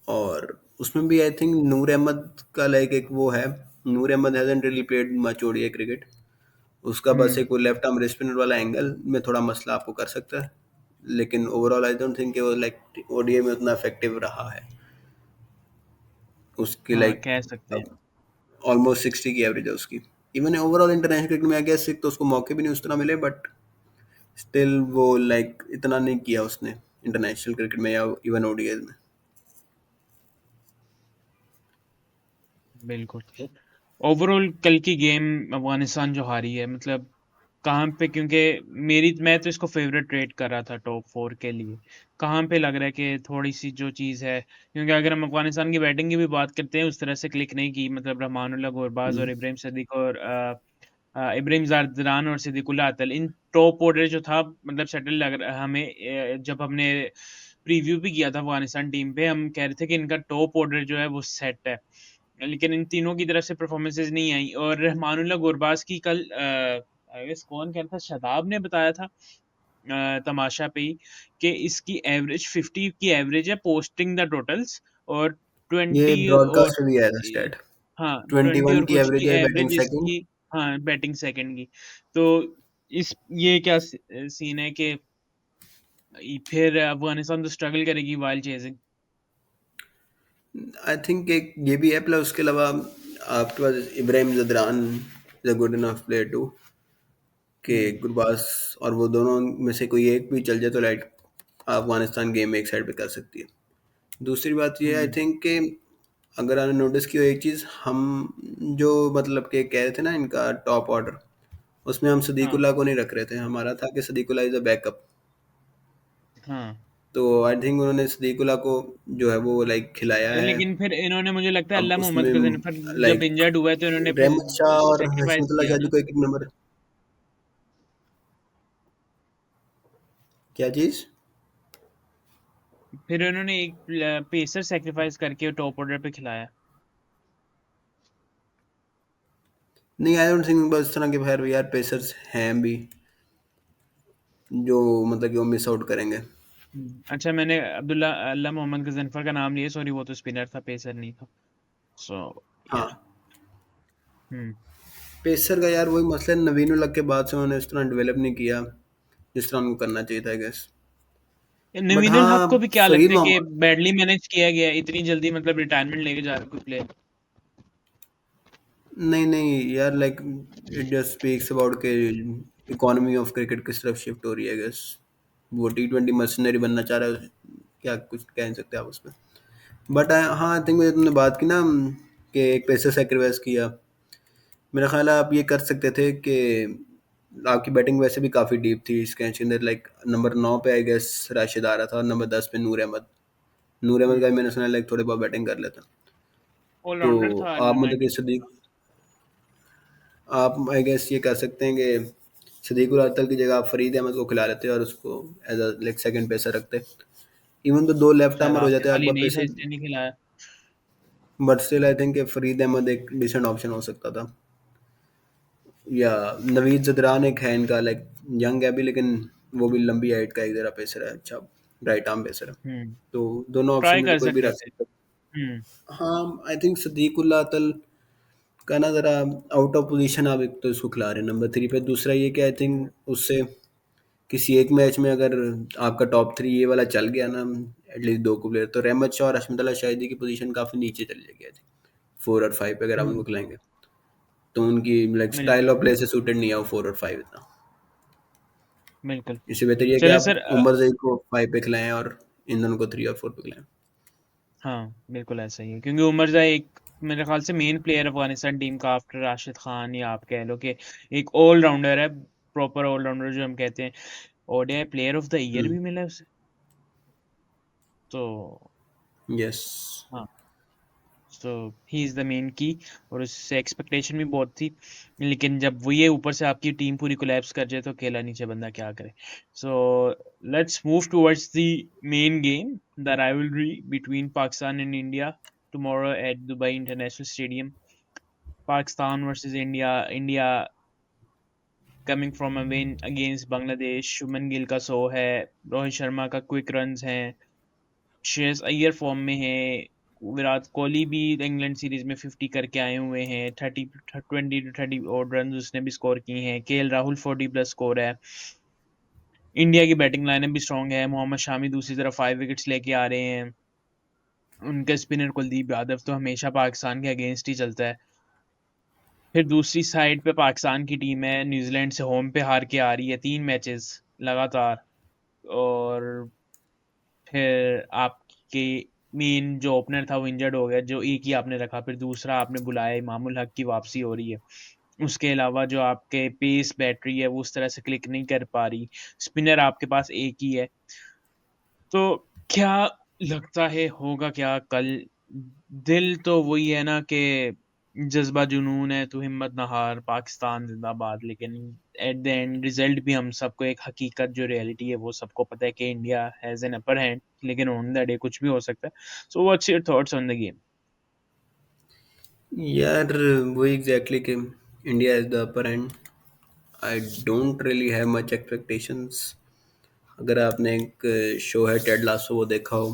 और उसमें भी आई थिंक नूर अहमद का लाइक एक वो है, Noor Ahmad hasn't really played much ODI cricket, उसका बस हुँ, एक वो लेफ्ट आर्म स्पिनर वाला एंगल में थोड़ा मसला आपको कर सकता है, लेकिन ओवरऑल आई डोंट थिंक कि वो लाइक ओडीआई में उतना इफेक्टिव रहा है। उसकी हाँ, लाइक कह सकते हैं। ऑलमोस्ट 60 की एवरेज है उसकी। इवन ओवरऑल इंटरनेशनल क्रिकेट में आई गेस एक तो उसको मौके भी नहीं उस तरह मिले, बट स्टिल वो लाइक इतना नहीं किया उसने इंटरनेशनल क्रिकेट में या इवन ओडीआई में। बिल्कुल। ओवरऑल कल की गेम अफ़गानिस्तान जो हारी है, मतलब कहाँ पे, क्योंकि मैं तो इसको फ़ेवरेट रेट कर रहा था टॉप 4 के लिए। कहाँ पे लग रहा है कि थोड़ी-सी जो चीज़ है, क्योंकि अगर हम अफ़गानिस्तान की बैटिंग की भी बात करते हैं, उस तरह से क्लिक नहीं की, मतलब रहमानुल्लाह गुरबाज और हम्म। इब्राहिम सदीक और इब्राहिम ज़ारदान और सिद्दीकुल्लाह अतल, इन टॉप ऑर्डर जो था, मतलब सेटल लग रहा हमें। जब हमने प्रीव्यू भी किया था अफ़गानिस्तान टीम पे, हम कह रहे थे कि इनका टॉप ऑर्डर जो है वो सेट है। लेकिन इन तीनों की तरफ से परफॉर्मेंसेज़ नहीं आई, और रहमानुल्लाह गुरबाज की कल आई गेस कौन कह रहा था, शादाब ने बताया था तमाशा पे ही, कि इसकी एवरेज 50 की एवरेज है पोस्टिंग द टोटल्स, और ये 20 और ब्रॉडकास्ट में भी आया था ए, स्टैट, हाँ, 20 21 और की कुछ की एवरेज है बैटिंग एवरेज सेकंड। इसकी। हाँ, बैटिंग सेकंड की। तो इस ये क्या सीन है कि फिर अफ़गानिस्तान तो स्ट्रगल करेगी व्हाइल चेजिंग। आई थिंक एक ये भी है, प्लस उसके अलावा आपके पास Ibrahim Zadran is a good enough player too, कि हुँ, गुरबाज और वो दोनों में से कोई एक भी चल जाए तो लाइक अफगानिस्तान गेम एक साइड पे कर सकती है। दूसरी बात ये आई हुँ, थिंक कि अगर आपने नोटिस की हो एक चीज़, हम जो मतलब कि कह रहे थे ना इनका टॉप ऑर्डर, उसमें हम हाँ, सदीकुल्लाह को नहीं रख रहे थे, हमारा था कि सदीकुल्लाह इज़ अ बैकअप। हाँ। तो आई थिंक उन्होंने सदीकुल्लाह को जो है वो लाइक खिलाया है। लेकिन फिर इन्होंने, मुझे लगता है अब अल्लाह मोहम्मद उसमें गज़नफ़र जब लाइक इंजर्ड हुआ है, तो इन्होंने फिर रहमत शाह और सैक्रिफ़ाइस हशमतुल्लाह किया शाह जी ना। को एक-एक नंबर, क्या चीज़? फिर उन्होंने एक पेसर सैक्रिफ़ाइस करके टॉप ऑर्डर पे खिलाया। नहीं, आई डोंट थिंक बस इस तरह के खैर यार पेसर्स हैं भी जो मतलब कि वो मिस आउट करेंगे। अच्छा, मैंने अल्लाह मोहम्मद गज़नफ़र का नाम लिया, सॉरी, वो तो स्पिनर था, पेसर नहीं था। सो हाँ, या हुँ। पेसर का यार वही मसला है, नवीन उल हक के बाद से उन्होंने इस तरह डेवलप नहीं किया जिस तरह उनको करना चाहिए था आई गेस। बट नवीन उल हक को हाँ, भी क्या फ़हीद लगता है कि मोहम्मद, बैडली मैनेज किया गया है, इतनी जल्दी, मतलब रिटायरमेंट लेके जा रहा है कोई प्लेयर? नहीं, नहीं यार like it just speaks about के इकोनॉमी ऑफ क्रिकेट किस तरफ शिफ्ट हो रही है आई गेस। वो टी20 मर्सनरी बनना चाह रहा है, क्या कुछ कह नहीं सकते आप उसपे। बट हाँ, आई थिंक तुमने बात की ना कि एक पेसर सैक्रिफाइस किया, मेरा ख्याल है आप ये कर सकते थे कि आपकी बैटिंग वैसे भी काफ़ी डीप थी इस कैच के अंदर, लाइक नंबर 9 पे आई गेस राशिद आ रहा था और नंबर 10 पे नूर अहमद। नूर अहमद का हुँ, भी मैंने सुना लाइक थोड़े बहुत बैटिंग कर लेता। तो ऑलराउंडर था आप मतलब कि 92। सदीक, आप आई गेस ये कर सकते हैं कि सदीकुल अतल की जगह आप फरीद अहमद को खिला लेते और उसको as a like second pacer रखते। इवन तो दो लेफ्ट शायद आर्मर हो आसिफ जाते अली आपका नहीं था, पेसर, इसलिए नहीं खिलाया। But still I think Farid Ahmad एक डिसेंट ऑप्शन हो सकता था, या नवीद जदरान एक है इनका लाइक यंग है अभी, लेकिन वो भी लंबी हाइट का एक जरा पेसर है, अच्छा राइट आर्म पेसर है। हुँ, तो दोनों ऑप्शन ट्राई में से कर कोई भी सकते रख थे। सकता है। हुँ, हाँ, आई थिंक सदीकुल्ला अतल का ना ज़रा आउट ऑफ पोजीशन आप एक तो इसको खिला रहे हैं नंबर 3 पे, दूसरा ये कि आई थिंक उससे किसी एक मैच में अगर आपका टॉप 3 ये वाला चल गया ना, एटलीस्ट 2 को प्लेयर, तो रहमत शाह और हशमतुल्लाह शाहिदी की पोजीशन काफ़ी नीचे चली जाएगी आई थिंक, 4 और 5 पे अगर आप उनको हुँ, खिलाएंगे, तो उनकी लाइक बिल्कुल, स्टाइल ऑफ प्ले से सूटेड नहीं है वो 4 और 5 इतना। बिल्कुल। इससे बेहतर ये है कि चलें आप सर, उमर जई को 5 पे खिलाएं और इन दोनों को 3 और 4 पे खिलाएं। हाँ, बिल्कुल ऐसा ही है, क्योंकि उमरज़ा एक, मेरे ख़्याल से मेन प्लेयर अफ़गानिस्तान टीम का आफ्टर राशिद खान, या आप कह लो कि एक ऑल-राउंडर है, प्रॉपर ऑल-राउंडर जो हम कहते हैं। ODI player of the year हुँ, भी मिला है उसे। तो यस। हाँ, तो ही इज़ द मेन की, और उससे एक्सपेक्टेशन भी बहुत थी, लेकिन जब वो ये ऊपर से आपकी टीम पूरी कोलैप्स कर जाए तो अकेला नीचे बंदा क्या करे। So let's move towards the main game, the rivalry between Pakistan and India tomorrow at Dubai international stadium. Pakistan versus India, India coming from a win against Bangladesh. Shubman Gill का 100 है, रोहित शर्मा का क्विक रन्स हैं, श्रेयस अय्यर फॉर्म में है, विराट कोहली भी इंग्लैंड सीरीज में 50 करके आए हुए हैं, 20 to 30 और रन उसने भी स्कोर किए हैं। केएल राहुल 40 प्लस स्कोर है। इंडिया की बैटिंग लाइनअप भी स्ट्रांग है, मोहम्मद शामी दूसरी तरफ 5 विकेट्स लेके आ रहे हैं। उनका स्पिनर कुलदीप यादव तो हमेशा पाकिस्तान के अगेंस्ट ही चलता है। फिर दूसरी साइड पे पाकिस्तान की टीम है, न्यूजीलैंड से होम पे हार के आ रही है 3 मैचेस लगातार, और फिर आपके मेन जो ओपनर था वो इंजर्ड हो गया, जो एक ही आपने रखा, फिर दूसरा आपने बुलाया, इमामुल हक की वापसी हो रही है। उसके अलावा जो आपके पेस बैटरी है वो उस तरह से क्लिक नहीं कर पा रही, स्पिनर आपके पास एक ही है। तो क्या लगता है होगा क्या कल? दिल तो वही है ना कि जज्बा जुनून है तो हिम्मत ना हार, पाकिस्तान जिंदाबाद, लेकिन एट द एंड रिजल्ट भी हम सबको एक हकीकत जो रियलिटी है वो सबको पता है कि India has an upper hand, लेकिन ऑन द डे कुछ भी हो सकता है। सो what's your thoughts on the game? यार वही एग्जैक्टली कि India is the upper and. I don't really have much expectations. अगर आपने एक शो है टेड लासो वो देखा हो,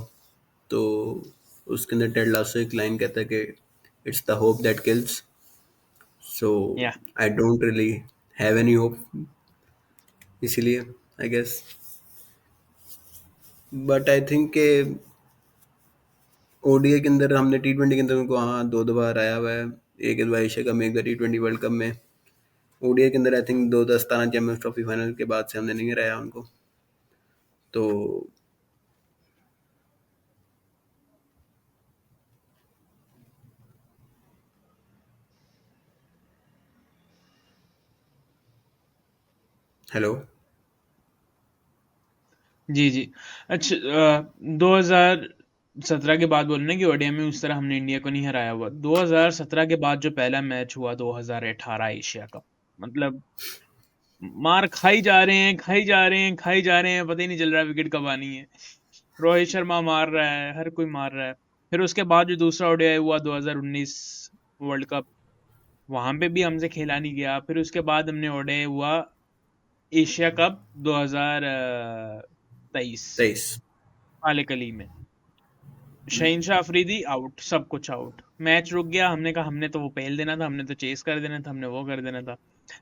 तो उसके अंदर टेड लासो एक लाइन कहता है कि it's the hope that kills. So yeah I don't really have any hope, इसीलिए I guess. But I think के ओडीआई के अंदर हमने टी20 के अंदर उनको हाँ 2 बार आया हुआ है। एक इस बार एशिया कप में, एक बार टी20 वर्ल्ड कप में। ओडीआई के अंदर I think 2017 champions trophy final के बाद से हमने नहीं हराया उनको। तो हेलो। जी जी। अच्छा, 2017 के बाद बोलना कि ओडीआई में उस तरह हमने इंडिया को नहीं हराया हुआ। 2017 के बाद जो पहला मैच हुआ 2018 एशिया कप, मतलब मार खाई जा रहे हैं, खाई जा रहे हैं, खाई जा रहे हैं, पता ही नहीं चल रहा विकेट कब आनी है। रोहित शर्मा मार रहा है, हर कोई मार रहा है। फिर उसके बाद जो दूसरा ओडीआई हुआ 2019 वर्ल्ड कप, वहां पे भी हमसे खेला नहीं गया। फिर उसके बाद हमने ओडीआई हुआ एशिया कप 2023 23। काले कली में, शहीनशाह अफरीदी आउट, सब कुछ आउट, मैच रुक गया। हमने कहा हमने तो वो पहल देना था, हमने तो चेस कर देना था, हमने वो कर देना था।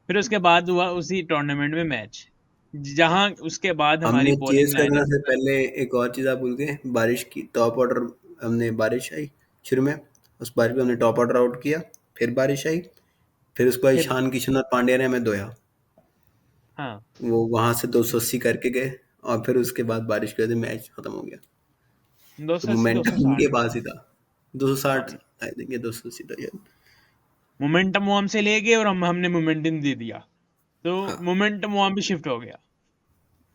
फिर उसके बाद हुआ उसी टूर्नामेंट में मैच, जहां उसके बाद हमारी हमने चेस बॉलिंग करने लाइनअप, से पहले एक और चीज़ आप भूल गए, बारिश की टॉप ऑर्डर। हमने बारिश आई शुरू में, उस बारिश में हमने टॉप ऑर्डर आउट किया। फिर बारिश आई, फिर उसके बाद फिर ईशान किशन और पांड्या ने हमें धोया। हाँ वो वहां से 280 करके गए, और फिर उसके बाद बारिश की वजह से मैच खत्म हो गया। तो 280 मोमेंटम उनके 260। पास ही था। 260 हाँ, आई थिंक, ये 280 था यार। मोमेंटम वो हमसे ले गए और हमने मोमेंटम दे दिया, तो हाँ मोमेंटम वहां पे शिफ्ट हो गया।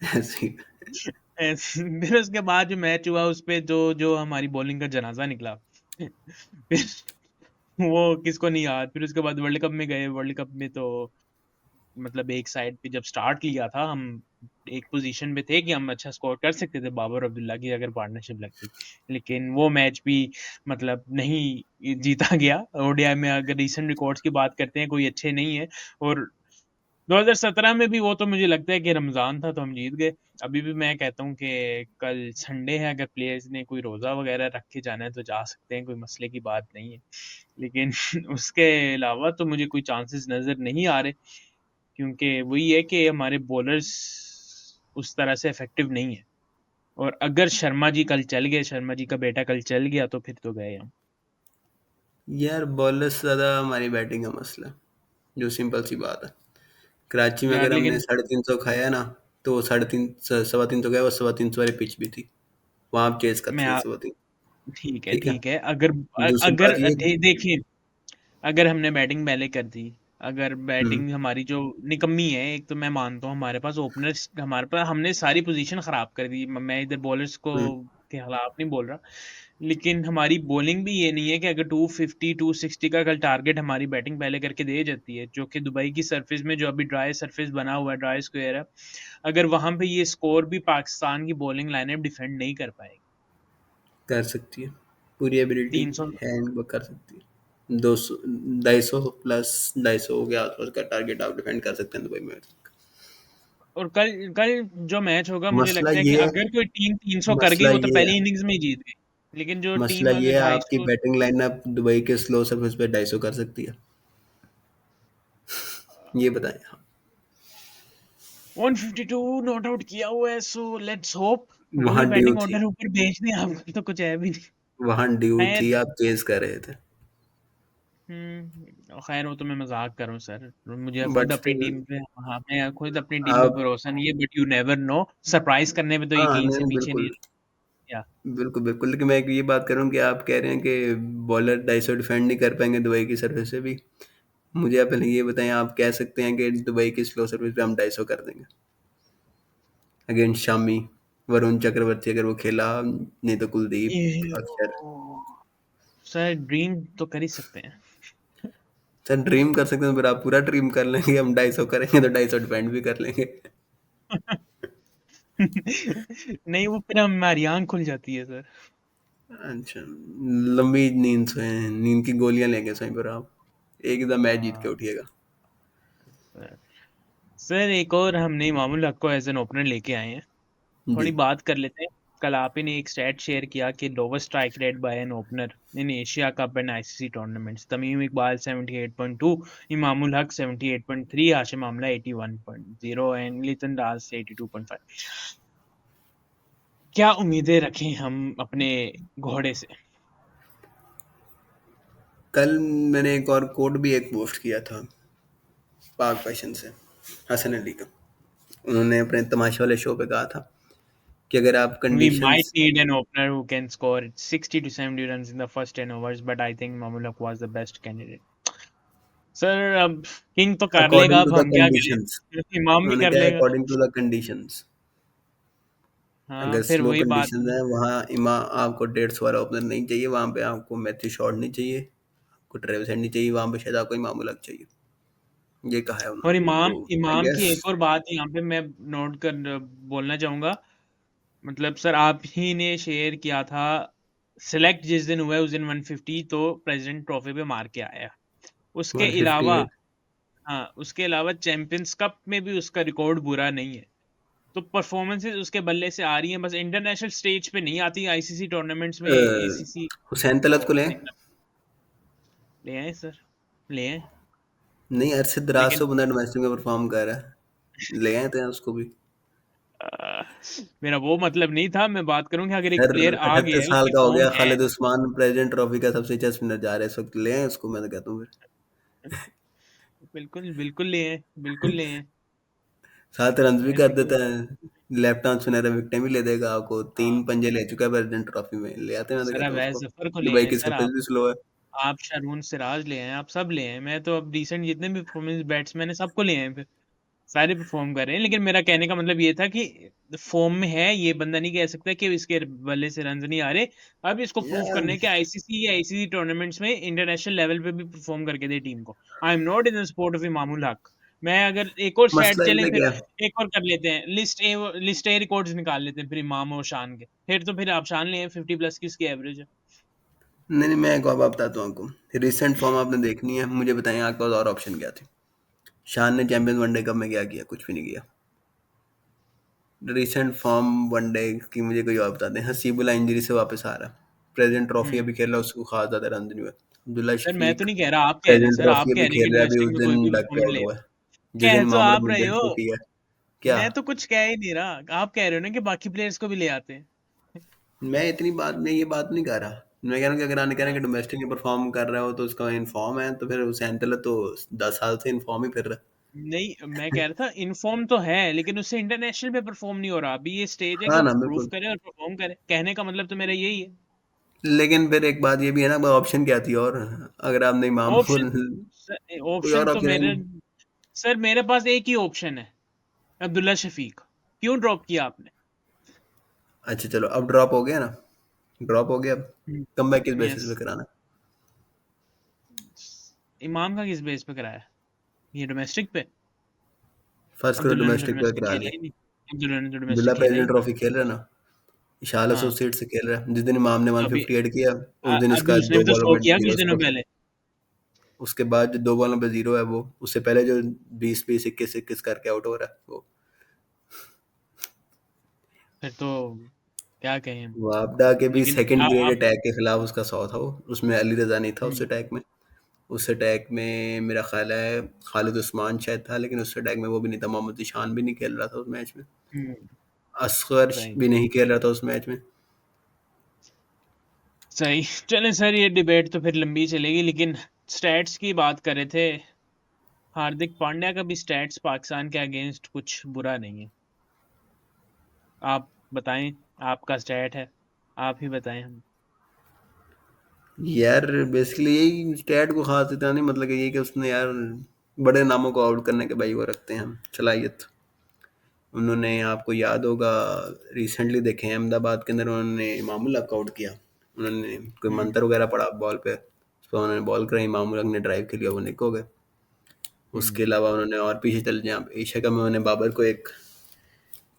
ऐसे ही। फिर उसके बाद जो मैच हुआ उस पे जो जो हमारी बॉलिंग का जनाजा निकला। फिर वो किसको नहीं याद। फिर उसके बाद वर्ल्ड कप में गए, वर्ल्ड कप में तो मतलब एक साइड पे जब स्टार्ट लिया था हम, एक पोजीशन पे थे कि हम अच्छा स्कोर कर सकते थे बाबर अब्दुल्ला की अगर पार्टनरशिप लगती, लेकिन वो मैच भी मतलब नहीं जीता गया। ओडीआई में अगर रीसेंट रिकॉर्ड्स की बात करते हैं कोई अच्छे नहीं है, और 2017 में भी वो तो मुझे लगता है कि रमजान था तो हम जीत गए। अभी भी मैं कहता हूँ कि कल संडे है, अगर प्लेयर्स ने कोई रोजा वगैरह रख के जाना है तो जा सकते हैं, कोई मसले की बात नहीं है, लेकिन उसके अलावा तो मुझे कोई चांसेस नजर नहीं आ रहे, क्योंकि वही है कि हमारे बॉलर्स उस तरह से इफेक्टिव नहीं है। और अगर शर्मा जी कल चल गए, शर्मा जी का बेटा कल चल गया, तो फिर तो गए हम। यार बॉलर से ज़्यादा हमारी बैटिंग का मसला है, जो सिंपल सी बात है। कराची में यार अगर हमने लेकिन 350 खाया है ना, तो वो 350 350 गया, वो 350 वाली पिच भी थी। वहाँ आप चेज कर मैं सकते 350। ठीक है, ठीक है। ठीक है। अगर दूसरी अगर बात ये। देखिए, अगर हमने बैटिंग पहले कर दी, अगर हम्म। बैटिंग हमारी जो निकम्मी है, एक तो मैं मानता हूँ हमारे पास ओपनर्स, हमारे पास हमने सारी पोजीशन खराब कर दी। मैं इधर बॉलर्स को हम्म। के खिलाफ नहीं बोल रहा, लेकिन हमारी बॉलिंग भी ये नहीं है कि अगर 250 260 का कल टारगेट हमारी बैटिंग पहले करके दे जाती है, जो कि दुबई की सरफेस में जो अभी ड्राई सरफेस बना हुआ है, ड्राई स्क्वायर है, अगर वहां पे ये स्कोर भी पाकिस्तान की बॉलिंग लाइनअप डिफेंड नहीं कर पाएगी। कर सकती है, पूरी एबिलिटी 300 है, वो कर सकती है। 200 250 प्लस 250 के आसपास का टारगेट आप डिफेंड कर सकते हैं दुबई में। और कल कल जो मैच होगा, मुझे मसला लगता है कि ये है अगर कोई टीम 300 कर गई मसला वो तो ये है पहली इनिंग्स में ही जीत गई, लेकिन जो मसला टीम ये अगर है आपकी 250, बैटिंग लाइनअप दुबई के स्लो सर्विस पे 250 कर सकती है, ये बताएं आप। 152 नॉट आउट किया हुआ है, सो लेट्स होप। वहां हमें ड्यू बैटिंग थी, ऑर्डर ऊपर भेज दें, आपका तो कुछ है भी नहीं। वहां ड्यू खैर, थी, आप चेज कर रहे थे। खैर वो तो मैं मजाक करूं सर, मुझे खुद बट अपनी स्टिल टीम पे, हाँ मैं खुद अपनी टीम पे आप, भरोसा नहीं है, but you never know, surprise करने पे तो हाँ यकीन नहीं से नहीं, पीछे नहीं बिल्कुल रहा। बिल्कुल बिल्कुल, लेकिन मैं ये बात करूँ कि आप कह रहे हैं कि बॉलर 250 डिफेंड नहीं कर पाएंगे दुबई की सर्विस से भी। मुझे आप पहले ये बताएं, आप कह सकते हैं कि दुबई की स्लो सर्विस पे हम 250 कर देंगे अगेंस्ट शामी, वरुण चक्रवर्ती अगर वो खेला, नहीं तो कुलदीप, ये अक्षर। सर ड्रीम तो कर ही सकते हैं। सर ड्रीम कर सकते हैं, फिर आप पूरा ड्रीम कर लेंगे, हम 250 करेंगे तो 250 डिफेंड भी कर लेंगे। नहीं, वो फिर हमारी आंख खुल जाती है सर। अच्छा, लंबी नींद सोए, नींद की गोलियां लेंगे सोए पर आप एकदम मैच जीत के हाँ उठिएगा। सर। सर एक और हमने इमामुल हक को एज एन ओपनर लेके आए हैं, जी। थोड़ी बात कर लेते हैं। कल आप ही ने एक स्टैट शेयर किया कि lowest strike rate by an opener in Asia cup and ICC tournaments, Tamim Iqbal 78.2, Imamul Haq 78.3, Hashim Amla 81.0 and Liton दास 82.5। क्या उम्मीदें रखें हम अपने घोड़े से? कल मैंने एक और कोट भी एक पोस्ट किया था पाक फैशन से, हसन अली का। उन्होंने अपने तमाशा वाले शो पे कहा था कि अगर आप We might conditions, need an opener who can score 60 to 70 runs in the first 10 overs, but I think Mamulak was the best candidate. Sir अब किंग तो कर लेगा, अकॉर्डिंग टू अब द हम क्या कंडीशंस, करें, इमाम भी उन्होंने कर कहा लेगा। अकॉर्डिंग टू द कंडीशंस, हाँ अगर फिर स्लो वही बात कंडीशन है। है वहाँ इमा आपको 150 वाला ओपनर नहीं चाहिए, वहाँ पे आपको मैथ्यू शॉर्ट नहीं चाहिए, आपको ट्रेविस हेड नहीं चाहिए, वहाँ पे शायद आपको इमाम उलग चाहिए, ये कहा है और उन्होंने। इमाम तो आई इमाम की गेस एक और बात यहाँ पे मैं नोट कर बोलना चाहूंगा, मतलब सर आप ही ने शेयर किया था, सिलेक्ट जिस दिन हुआ है उस दिन 150 तो प्रेसिडेंट ट्रॉफी पे मार के आया। उसके अलावा, 158। हाँ उसके अलावा चैंपियंस कप में भी उसका रिकॉर्ड बुरा नहीं है। तो परफॉर्मेंसेज उसके बल्ले से आ रही हैं, बस इंटरनेशनल स्टेज पे नहीं आती, आईसीसी टूर्नामेंट्स में, एसीसी। हुसैन तलत को लें? ले आए सर, ले आए। नहीं, अरशद दराज लेकिन तो बंदा डोमेस्टिक में परफॉर्म कर रहा है, ले आए थे उसको भी। आ, मेरा वो मतलब नहीं था, मैं बात करूं कि अगर एक सर प्लेयर आ 78 गया है, साल उसकी का हो फॉर्म गया है। खालिद उस्मान, प्रेसिडेंट ट्रॉफी का सबसे अच्छा स्पिनर जा रहा है इस वक्त, ले आए उसको, मैं तो कहता हूँ बिल्कुल बिल्कुल ले आए, बिल्कुल ले आए। 7 रन भी कर ऐसी कोई, देता है, लेफ्ट आर्म स्पिनर है, विकेटें भी ले देगा आपको, हाँ 3 पंजे ले चुका है प्रेसिडेंट ट्रॉफी में, ले आते हैं, मैं तो सर कहता हूँ अवैध उसको। जफर को ले दुबई आए की सर, सरफेस भी स्लो है। आप शारून सिराज ले आए, आप सब ले आए, मैं तो अब रिसेंट जितने भी परफॉर्मेंस बैट्समैन है सबको ले आए, फिर सारे परफॉर्म कर रहे हैं। लेकिन मेरा कहने का मतलब ये था कि फॉर्म में है, ये बंदा नहीं कह सकता कि इसके बल्ले से रन नहीं आ रहे। अब इसको प्रूव यार करने है कि आईसीसी या आईसीसी टूर्नामेंट्स में इंटरनेशनल लेवल पे भी परफॉर्म करके दे टीम को। I am not in the support of Imamul Haq. मैं अगर एक और स्टैट मसला चलें, ये फिर क्या, एक और कर लेते हैं, लिस्ट ए रिकॉर्ड्स निकाल लेते हैं फिर इमाम और शान के, फिर तो फिर आप शान ले आए, 50 प्लस की इसकी एवरेज है। नहीं नहीं, मैं एक और बात बताता हूँ आपको, रिसेंट फॉर्म आपने देखनी है, मुझे बताएं आपके पास और ऑप्शन क्या थे? शान ने चैंपियंस वनडे कप में क्या किया? कुछ भी नहीं किया। रिसेंट फॉर्म वनडे की मुझे कोई और बता दें। हसीबुल्ला इंजरी से वापस आ रहा, प्रेसिडेंट ट्रॉफी हम्म अभी खेल रहा, उसको खास ज्यादा रन नहीं हुए। अब्दुल्ला सर मैं तो शफीक नहीं कह रहा, आप कह रहे हैं प्रेसिडेंट सर, आप ट्रॉफी कह अभी रहे हैं कि खेल रहा है, अभी उस डोमेस्टिक में कोई दिन भी डक पे परफॉर्म आउट ले हुआ आए। है, जिस दिन कह तो मामूद आप रहे विकेट हो, छोटी है। क्या? मैं तो कुछ कह ही नहीं रहा, आप कह रहे हो ना कि बाकी प्लेयर्स को भी ले आते हैं। मैं इतनी बात में ये बात नहीं कर रहा, मैं कह रहा हूँ कि अगर आने कह रहे हैं हाँ, कि डोमेस्टिक में परफॉर्म कर रहा हो तो उसका इन्फॉर्म है, तो फिर हुसैन तलत तो 10 साल से इन्फॉर्म ही फिर रहा नहीं मैं कह रहा था इनफॉर्म तो है, लेकिन उससे इंटरनेशनल पे परफॉर्म नहीं हो रहा। अभी ये स्टेज है है। कि हाँ वो ना, प्रूफ बिल्कुल। करे और परफॉर्म करे, कहने का मतलब तो मेरा यही है। लेकिन फिर एक बात ये भी है ना, ऑप्शन क्या थी और, अगर आपने इमाम को ऑप्शन, कोई ऑप्शन और तो ऑप्शन है मेरे, नहीं। सर मेरे पास एक ही ऑप्शन है, अब्दुल्ला शफीक। क्यों ड्रॉप किया आपने? अच्छा चलो, अब ड्रॉप हो गया ना। ड्रॉप हो गया अब। कमबैक किस बेसिस यस। पे कराना? इमाम का किस बेस पे कराया? ये डोमेस्टिक पे? फर्स्ट करो अब्दुल्ला ने तो डोमेस्टिक पे डोमेस्टिक करा खेला ले। ही नहीं। अब्दुल्ला ने तो बिल्ला डोमेस्टिक खेला ही प्रेसिडेंट नहीं। ट्रॉफी खेल रहा है ना, इशाल हाँ, एसोसिएट से खेल रहा है। जिस दिन इमाम ने तो अभी 158 किया, उस दिन अभी इसका उसने दो भी तो बॉलों शो पे किया कुछ जीरो दिनों स्कोर। पहले। उसके बाद जो 2 बॉलों पे जीरो है वो, उससे पहले जो 20-20 21-21 करके आउट हो रहा है वो। फिर तो क्या कहें हम। वापडा के भी लेकिन सेकंड ग्रेड आप। अटैक के खिलाफ उसका 100 था वो, उसमें अली रजा नहीं था उस हम्म। अटैक में। उस अटैक में मेरा ख्याल है खालिद उस्मान शायद था, लेकिन उस अटैक में वो भी नहीं था, मोहम्मद ईशान भी नहीं खेल रहा था उस मैच में, हम्म। असगर सही। भी नहीं खेल रहा था उस मैच में। सही। चले सर, ये डिबेट तो फिर लंबी चलेगी, लेकिन स्टैट्स की बात कर रहे थे। हार्दिक पांड्या का भी स्टैट्स पाकिस्तान के अगेंस्ट कुछ बुरा नहीं है। आप बताएं। आपका स्टैट है, आप ही बताएं हम। यार बेसिकली यही स्टैट को खास इतना नहीं, मतलब कि ये कि उसने यार बड़े नामों को आउट करने के भाई वो रखते हैं हम सलाहियत। उन्होंने, आपको याद होगा, रिसेंटली देखे हैं अहमदाबाद के अंदर उन्होंने इमामुल हक को आउट किया। उन्होंने कोई हम्म। मंत्र वगैरह पड़ा बॉल पे, उस पर उन्होंने बॉल कराई, इमामुल हक ने ड्राइव के लिए वो निक हो गए। उसके हम्म। अलावा उन्होंने और पीछे चले जाए, आप एशिया कप में उन्होंने बाबर को एक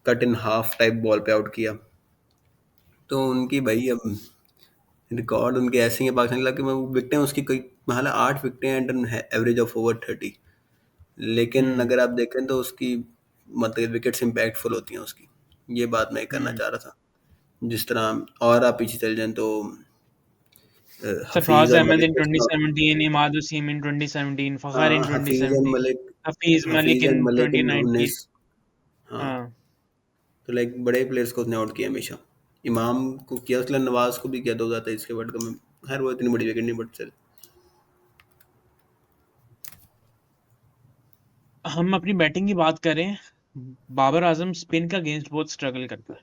cut in half type ball पे आउट किया। तो उनकी भाई अब रिकॉर्ड उनके ऐसे ही हैं पाकिस्तान के खिलाफ कि मैं वो विकटें उसकी कोई हालांकि 8 विकटें and an average of over 30। लेकिन हम्म। अगर आप देखें तो उसकी मतलब विकेट्स इम्पैक्टफुल होती हैं उसकी। ये बात मैं करना हम्म। चाह रहा था। जिस तरह और आप पीछे चले जाएं तो हफीज सरफराज और अहमद मलिक इन को उसने out- 2017, Imad Wasim in 2017, Fakhar in हाँ, Hafeez and 2017, Malik, Hafeez Malik Hafeez in and Malik in 2019। 19। हाँ, हाँ। तो लाइक बड़े प्लेयर्स को उसने आउट किया हमेशा। इमाम को किया, उसके अलावा नवाज को भी किया 2023 के वर्ल्ड कप में। खैर वो इतनी बड़ी विकेट नहीं, बट चल। हम अपनी बैटिंग की बात करें। बाबर आजम स्पिन का अगेंस्ट बहुत स्ट्रगल करता है।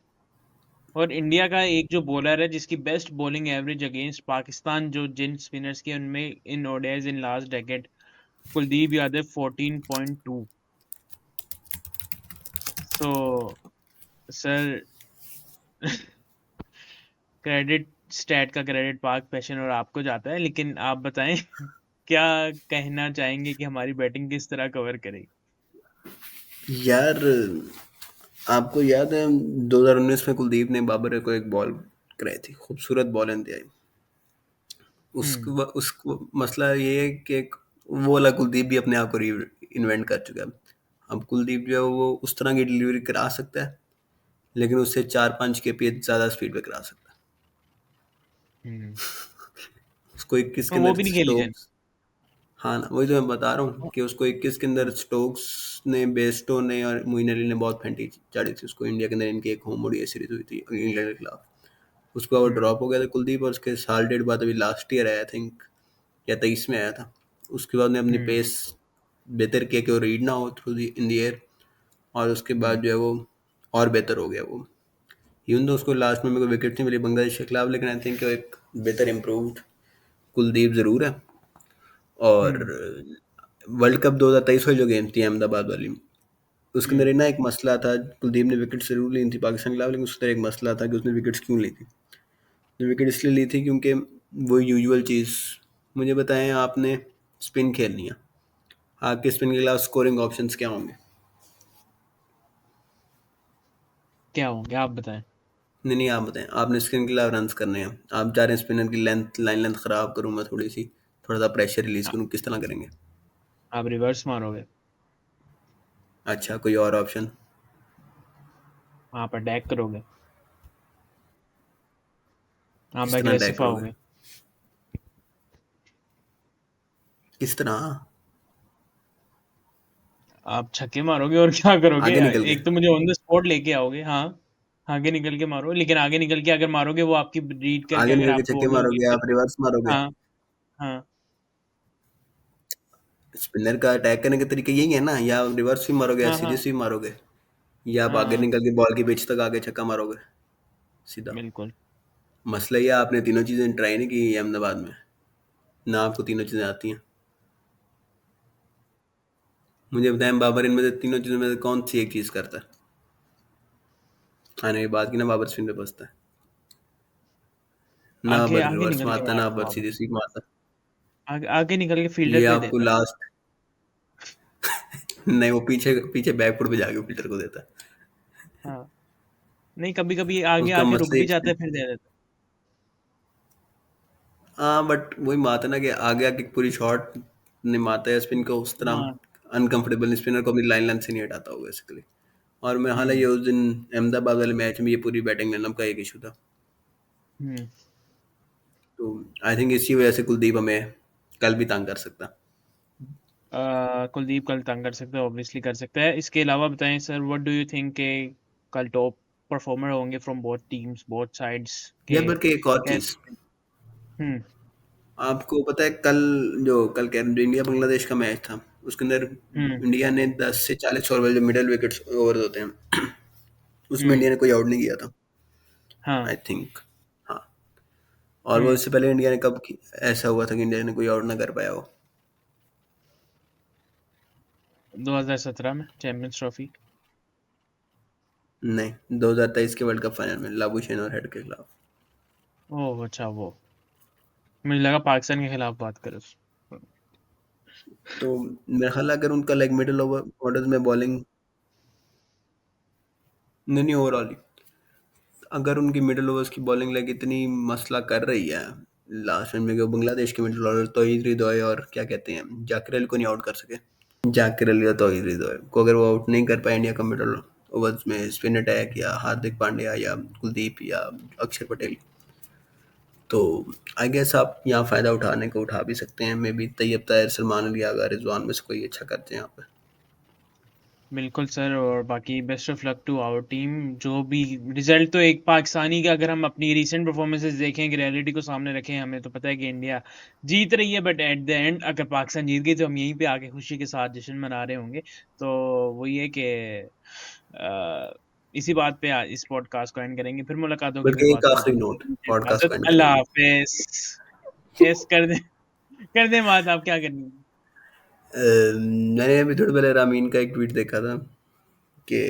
और इंडिया का एक जो बॉलर है जिसकी best bowling average against Pakistan, जो जिन स्पिनर्स की उनमें in ODIs in last decade, Kuldeep Yadav 14.2। So sir, credit stat का क्रेडिट पाक पैशन और आपको जाता है, लेकिन आप बताएं क्या कहना चाहेंगे कि हमारी बैटिंग किस तरह कवर करेगी? यार आपको याद है 2019 में कुलदीप ने बाबर को एक बॉल कराई थी, खूबसूरत बॉल इंतहाई। हम्म। उसको मसला ये है कि वो वाला कुलदीप भी अपने आप को इन्वेंट कर चुका है। अब कुलदीप जो है वो उस तरह की डिलीवरी करा सकता है, लेकिन उससे 4-5 kph ज़्यादा स्पीड पे करा सकता है। हम्म। उसको 21 के तो वो अंदर भी नहीं खेली जाए। स्टोक्स, हाँ ना, वही तो मैं बता रहा हूँ कि उसको 21 के अंदर स्टोक्स ने, बेस्टो ने और मोइन अली ने बहुत फेंटी चाड़ी थी उसको। इंडिया के अंदर इनकी एक होम ओडीआई सीरीज हुई थी इंग्लैंड के खिलाफ। उसके बाद वो हम्म। ड्रॉप हो गया था कुलदीप, और उसके साल डेढ़ बाद अभी लास्ट ईयर आया आई थिंक, या 23 में आया था। उसके बाद ने अपनी हम्म। पेस बेहतर किया कि वो रीड ना हो through the in the air, और उसके बाद हम्म। जो है वो और बेहतर हो गया वो। इवन तो उसको लास्ट में मेरे को विकेट नहीं मिली बांग्लादेश के खिलाफ, लेकिन आई थिंक एक बेहतर इम्प्रूव्ड कुलदीप ज़रूर है। और हम्म। वर्ल्ड कप 2023 वाली जो गेम थी अहमदाबाद वाली, उसके हम्म। अंदर ना एक मसला था। कुलदीप ने विकेट जरूर ली थी पाकिस्तान के खिलाफ, लेकिन उसके अंदर एक मसला था कि उसने विकेट्स क्यों ली थी। उसने विकेट इसलिए ली थी क्योंकि वो यूजुअल चीज़, मुझे बताएं, आपने स्पिन खेलनी है, आपके स्पिन के खिलाफ स्कोरिंग ऑप्शंस क्या होंगे? क्या होंगे आप बताएं। नहीं नहीं, आप बताएं। आपने स्पिन के खिलाफ रन्स करने हैं, आप चाह रहे हैं स्पिनर की लेंथ, लाइन लेंथ ख़राब करूँ मैं थोड़ी सी, थोड़ा सा प्रेशर रिलीज आ- करूँ, किस तरह करेंगे? आप रिवर्स मारोगे। अच्छा, कोई और ऑप्शन? आप अटैक करोगे। आप किस तरह अटैक एग्रेसिव करोगे? आओगे। किस तरह? आप छक्के मारोगे और क्या करोगे? आगे निकल के? एक तो मुझे ऑन द स्पॉट लेके आओगे, हाँ। आगे निकल के मारो, लेकिन आगे निकल के अगर मारोगे वो आपकी रीड करके आगे अगर निकल के आप छक्के बोल दोगे मारोगे, फिर। आप रिवर्स मारोगे? हाँ। हाँ। स्पिनर का अटैक करने का तरीका यही है ना, या आप रिवर्स भी मारोगे या हाँ। हाँ। सीरीज भी मारोगे, या आप आगे हाँ। निकल के बॉल की पिच तक आगे छक्का मारोगे सीधा। बिल्कुल। मसला ये है, आपने तीनों चीज़ें ट्राई नहीं की अहमदाबाद में, ना आपको तीनों चीज़ें आती हैं। मुझे बताएं, बाबर इनमें से तीनों चीज़ों में से कौन सी एक चीज़ करता है? हाँ, नहीं बात की ना, बाबर स्पिन पे बसता है। ना आगे पर आगे रिवर्स निकल के मारता, ना मारता पर वहां पर, सीधी सीधी मारता। आगे आगे निकल के फील्डर ये पे आपको देता है। लास्ट नहीं, वो पीछे पीछे बैकफुट पे जाके फील्डर को देता। हाँ, नहीं कभी कभी आगे उसका आके रुक मसले भी जाता है फिर दे देता हाँ, बट वही बात है ना कि आगे आके पूरी शॉट नहीं मारता है स्पिन को उस है। तरह। हाँ। अनकंफर्टेबल स्पिनर को अपनी लाइन लाइन से नहीं हटाता होगा बेसिकली। और मैं हालांकि हम्म। ये उस दिन अहमदाबाद वाले मैच में ये पूरी बैटिंग लाइनअप का एक इशू था। हम्म। तो आई थिंक इसी वजह से कुलदीप हमें कल भी तंग कर सकता। कुलदीप कल तंग कर सकते हैं, ऑब्वियसली कर सकता है। इसके अलावा बताएं sir, what do you think के कल टॉप परफॉर्मर होंगे from both teams, both sides के यार बल्कि एक और चीज, कैसे? हम्म। आपको पता है कल कल क्या इंडिया बांग्लादेश का मैच था, उसके अंदर हम्म। इंडिया ने 10 से 40 ओवर जो मिडल विकेट्स ओवर होते हैं उसमें हम्म। इंडिया ने कोई आउट नहीं किया था, हाँ। I think. हाँ, और वो हम्म। इससे पहले इंडिया ने ऐसा हुआ था कि इंडिया ने कोई आउट ना कर पाया हो। 2017 में चैंपियंस ट्रॉफी। नहीं, 2023 के वर्ल्ड कप फाइनल में लाबुशेन और हेड के खिलाफ। ओह अच्छा, वो मुझे लगा पाकिस्तान के खिलाफ बात करो। तो मेरा ख्याल है अगर उनका लाइक मिडिल ओवर ऑर्डर में बॉलिंग, नहीं नहीं ओवरऑल, अगर उनकी मिडिल ओवर्स की बॉलिंग लाइक इतनी मसला कर रही है लास्ट में, कि बांग्लादेश के मिडिल ऑर्डर तौहीद हृदय और क्या कहते हैं जाकिर अली को नहीं आउट कर सके। जाकिर अली और तौहीद हृदय को अगर वो आउट नहीं कर पाए इंडिया का मिडिल ओवर्स में स्पिन अटैक या हार्दिक पांड्या या कुलदीप या अक्षर पटेल, तो आई गेस आप यहाँ फ़ायदा उठाने को उठा भी सकते हैं। मे बी तैयब ताहिर, सलमान अली आगा, रिजवान में से कोई अच्छा करते हैं यहाँ पे। बिल्कुल सर, और बाकी best of luck to our team. जो भी रिजल्ट, तो एक पाकिस्तानी का अगर हम अपनी रीसेंट परफॉर्मेंसेस देखें कि रियलिटी को सामने रखें, हमें तो पता है कि इंडिया जीत रही है, बट एट द एंड अगर पाकिस्तान जीत गई तो हम यहीं पे आके खुशी के साथ जश्न मना रहे होंगे। तो वो ये कि इसी बात पे आज इस पॉडकास्ट को एंड करेंगे, फिर मुलाकात होगी, फिर बल्कि एक बात आखिरी होगी। नोट पॉडकास्ट को एंड करने अल्लाह के लिए। हाफिज। यस, कर दे बात, आप क्या करनी है? मैंने अभी थोड़ी पहले रामीन का एक ट्वीट देखा था कि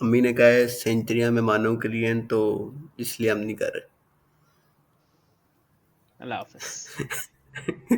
अम्मी ने कहा है सेंचुरियां में मानव के लिए हैं, तो इसलिए हम नहीं कर अल्लाह हाफिज। रहे।